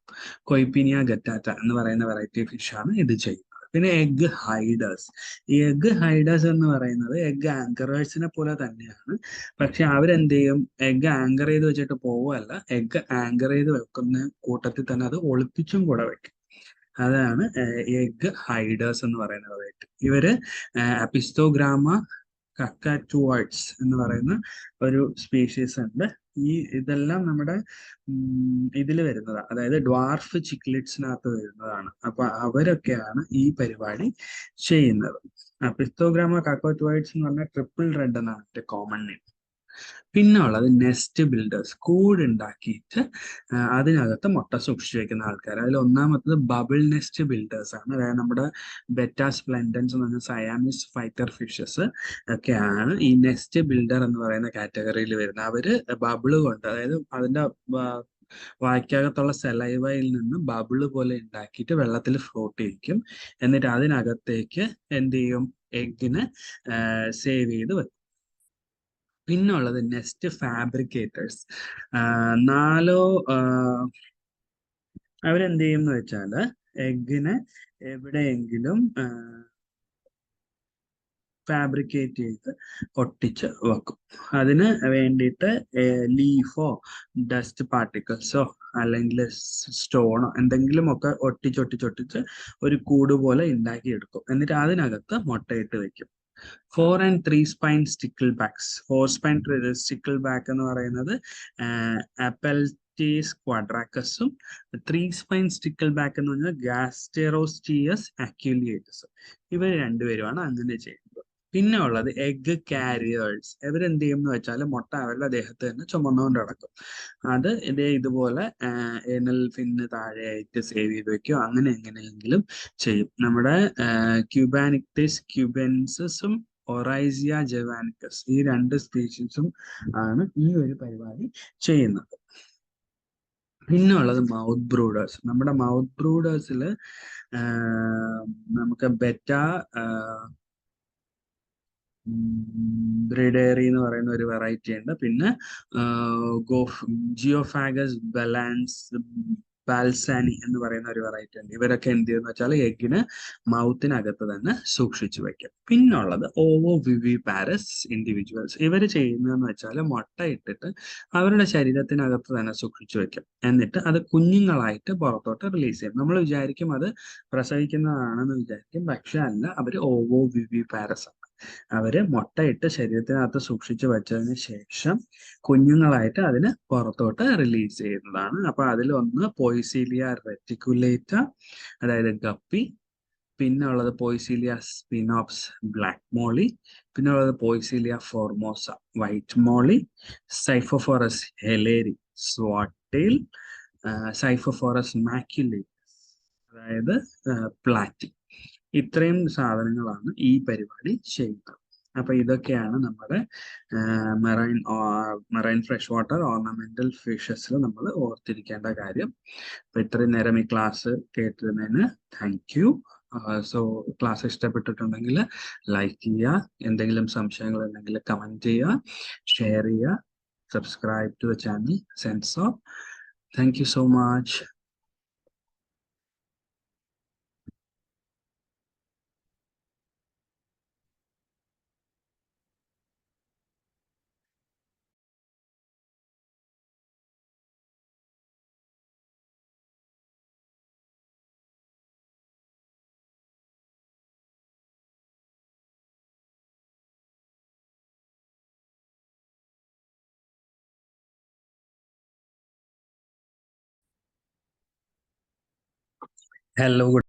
കൊയ്പീനിയ ഗറ്റാറ്റ എന്ന് പറയുന്ന വെറൈറ്റി ഫിഷാണ് ഇത് ചെയ്യുന്നത്. പിന്നെ എഗ്ഗ് ഹൈഡേഴ്സ്. ഈ എഗ്ഗ് ഹൈഡേഴ്സ് എന്ന് പറയുന്നത് എഗ്ഗ് ആങ്കറേഴ്സിനെ പോലെ തന്നെയാണ്. പക്ഷെ അവരെന്ത് ചെയ്യും? എഗ്ഗ് ആങ്കർ ചെയ്ത് വെച്ചിട്ട് പോവുകയല്ല, എഗ്ഗ് ആങ്കർ ചെയ്ത് വെക്കുന്ന കൂട്ടത്തിൽ തന്നെ അത് ഒളിപ്പിച്ചും കൂടെ വെക്കും. അതാണ് എഗ്ഗ് ഹൈഡേഴ്സ് എന്ന് പറയുന്ന വെറൈറ്റി. ഇവര് അപ്പിസ്റ്റോഗ്രാമ കക്കാറ്റുവാർഡ്സ് എന്ന് പറയുന്ന ഒരു സ്പീഷീസ് ഉണ്ട്. ഇതെല്ലാം നമ്മുടെ ഇതിൽ വരുന്നതാണ്, അതായത് ഡ്വാർഫ് ചിക്ലിറ്റ്സിനകത്ത് വരുന്നതാണ്. അപ്പൊ അവരൊക്കെയാണ് ഈ പരിപാടി ചെയ്യുന്നത്. പിസ്തോഗ്രാമ കാക്കോറ്റുവൈറ്റ്സ് എന്ന് പറഞ്ഞാൽ ട്രിപ്പിൾ റെഡ് എന്നാണ് കോമൺ നെയിം. പിന്നെ ഉള്ളത് നെസ്റ്റ് ബിൽഡേഴ്സ്. കൂട് ഉണ്ടാക്കിയിട്ട് അതിനകത്ത് മുട്ട സൂക്ഷിച്ചു വെക്കുന്ന ആൾക്കാർ. അതിൽ ഒന്നാമത്തത് ബബിൾ നെസ്റ്റ് ബിൽഡേഴ്സ് ആണ്. അതായത് നമ്മുടെ ബെറ്റാസ് പ്ലന്റൻസ് എന്ന് പറഞ്ഞ സയാമിസ് ഫൈറ്റർ ഫിഷസ് ഒക്കെയാണ് ഈ നെസ്റ്റ് ബിൽഡർ എന്ന് പറയുന്ന കാറ്റഗറിയിൽ വരുന്നത്. അവര് ബബിള് കൊണ്ട്, അതായത് അതിന്റെ വായ്ക്കകത്തുള്ള സെലൈവയിൽ നിന്ന് ബബിള് പോലെ ഉണ്ടാക്കിയിട്ട് വെള്ളത്തിൽ ഫ്ലോട്ട് ചെയ്യിക്കും. എന്നിട്ട് അതിനകത്തേക്ക് എന്ത് ചെയ്യും? എഗ്ഗിനെ സേവ് ചെയ്ത് വെക്കും. പിന്നുള്ളത് നെസ്റ്റ് ഫാബ്രിക്കേറ്റേഴ്സ്. നാലോ അവരെന്ത് ചെയ്യും എന്ന് വെച്ചാല് എഗ്ഗിനെ എവിടെയെങ്കിലും ഫാബ്രിക്കേറ്റ് ചെയ്ത് ഒട്ടിച്ച് വെക്കും. അതിന് വേണ്ടിയിട്ട് ലീഫോ ഡസ്റ്റ് പാർട്ടിക്കിൾസോ അല്ലെങ്കിൽ സ്റ്റോണോ എന്തെങ്കിലുമൊക്കെ ഒട്ടിച്ചൊട്ടിച്ചൊട്ടിച്ച് ഒരു കൂട് പോലെ ഉണ്ടാക്കിയെടുക്കും. എന്നിട്ട് അതിനകത്ത് മുട്ടയിട്ട് വെക്കും. 4 and 3 spine sticklebacks. 4 spine stickleback എന്ന് പറയുന്നത് അപ്പൽറ്റീസ് ക്വാഡ്രാക്കസും, 3 spine സ്റ്റിക്കിൾ ബാക്ക് എന്ന് പറഞ്ഞാൽ ഗാസ്റ്റെറോസ്റ്റിയസ് അക്യുലിയേറ്റസും. ഇവർ രണ്ടുപേരുമാണ് അങ്ങനെ ചെയ്യുന്നത്. പിന്നെ ഉള്ളത് എഗ് കാരിയേഴ്സ്. ഇവരെന്ത് ചെയ്യും എന്ന് വെച്ചാൽ മുട്ട അവരുടെ ദേഹത്ത് തന്നെ ചുമന്നുകൊണ്ട് നടക്കും. അത് ഇതുപോലെ എനൽ ഫിന്ന് താഴെയായിട്ട് സേവ് ചെയ്ത് വെക്കും. അങ്ങനെ എങ്ങനെയെങ്കിലും ചെയ്യും. നമ്മുടെ ക്യൂബാനിക്ടിസ് ക്യൂബെൻസസും ഒറൈസിയ ജവാനിക്കസ് ഈ രണ്ട് സ്പീഷീസും ആണ് ഈ ഒരു പരിപാടി ചെയ്യുന്നത്. പിന്നെ ഉള്ളത് മൗത്ത് ബ്രൂഡേഴ്സ്. നമ്മുടെ മൗത്ത് ബ്രൂഡേഴ്സിൽ നമുക്ക് ബെറ്റ ബ്രിഡേറി എന്ന് പറയുന്ന ഒരു വെറൈറ്റി ഉണ്ട്. പിന്നെ ജിയോഫാഗസ് ബാൽസാനി എന്ന് പറയുന്ന ഒരു വെറൈറ്റി ഉണ്ട്. ഇവരൊക്കെ എന്ത് ചെയ്യുന്ന വെച്ചാൽ എഗ്ഗിന് മൗത്തിനകത്ത് തന്നെ സൂക്ഷിച്ചു വെക്കും. പിന്നുള്ളത് ഓവോ വിവി പാരസ് ഇൻഡിവിജ്വൽസ്. ഇവർ ചെയ്യുന്നതെന്ന് വെച്ചാൽ മുട്ട ഇട്ടിട്ട് അവരുടെ ശരീരത്തിനകത്ത് തന്നെ സൂക്ഷിച്ചു വെക്കും. എന്നിട്ട് അത് കുഞ്ഞുങ്ങളായിട്ട് പുറത്തോട്ട് റിലീസ് ചെയ്യും. നമ്മൾ വിചാരിക്കും അത് പ്രസവിക്കുന്നതാണെന്ന് വിചാരിക്കും, പക്ഷെ അല്ല, അവർ ഓവോ വിവി പാരസ് ആണ്. അവര് മുട്ടയിട്ട് ശരീരത്തിനകത്ത് സൂക്ഷിച്ചു വെച്ചതിന് ശേഷം കുഞ്ഞുങ്ങളായിട്ട് അതിന് പുറത്തോട്ട് റിലീസ് ചെയ്യുന്നതാണ്. അപ്പൊ അതിലൊന്ന് പോയിസീലിയ റെറ്റിക്കുലേറ്റ, അതായത് ഗപ്പി. പിന്നെ ഉള്ളത് പോയിസീലിയ സ്പിനോപ്സ് ബ്ലാക്ക് മോളി. പിന്നെ ഉള്ളത് പോയിസീലിയ ഫോർമോസ വൈറ്റ് മോളി. സൈഫോഫോറസ് ഹെലേരി സ്വാട്ടെയിൽ. സൈഫോഫോറസ് മാക്യുലേ അതായത് പ്ലാറ്റി. ഇത്രയും സാധനങ്ങളാണ് ഈ പരിപാടി ചെയ്യുന്നത്. അപ്പൊ ഇതൊക്കെയാണ് നമ്മുടെ മെറൈൻ ഫ്രഷ് വാട്ടർ ഓർണമെന്റൽ ഫിഷസിൽ നമ്മൾ ഓർത്തിരിക്കേണ്ട കാര്യം. അപ്പൊ ഇത്രയും നേരം ഈ ക്ലാസ് കേട്ടിരുന്നതിന് താങ്ക് യു. സോ ക്ലാസ് ഇഷ്ടപ്പെട്ടിട്ടുണ്ടെങ്കിൽ ലൈക്ക് ചെയ്യുക, എന്തെങ്കിലും സംശയങ്ങൾ ഉണ്ടെങ്കിൽ കമന്റ് ചെയ്യുക, ഷെയർ ചെയ്യുക, subscribe to the channel sensor. Thank you so much. Hello.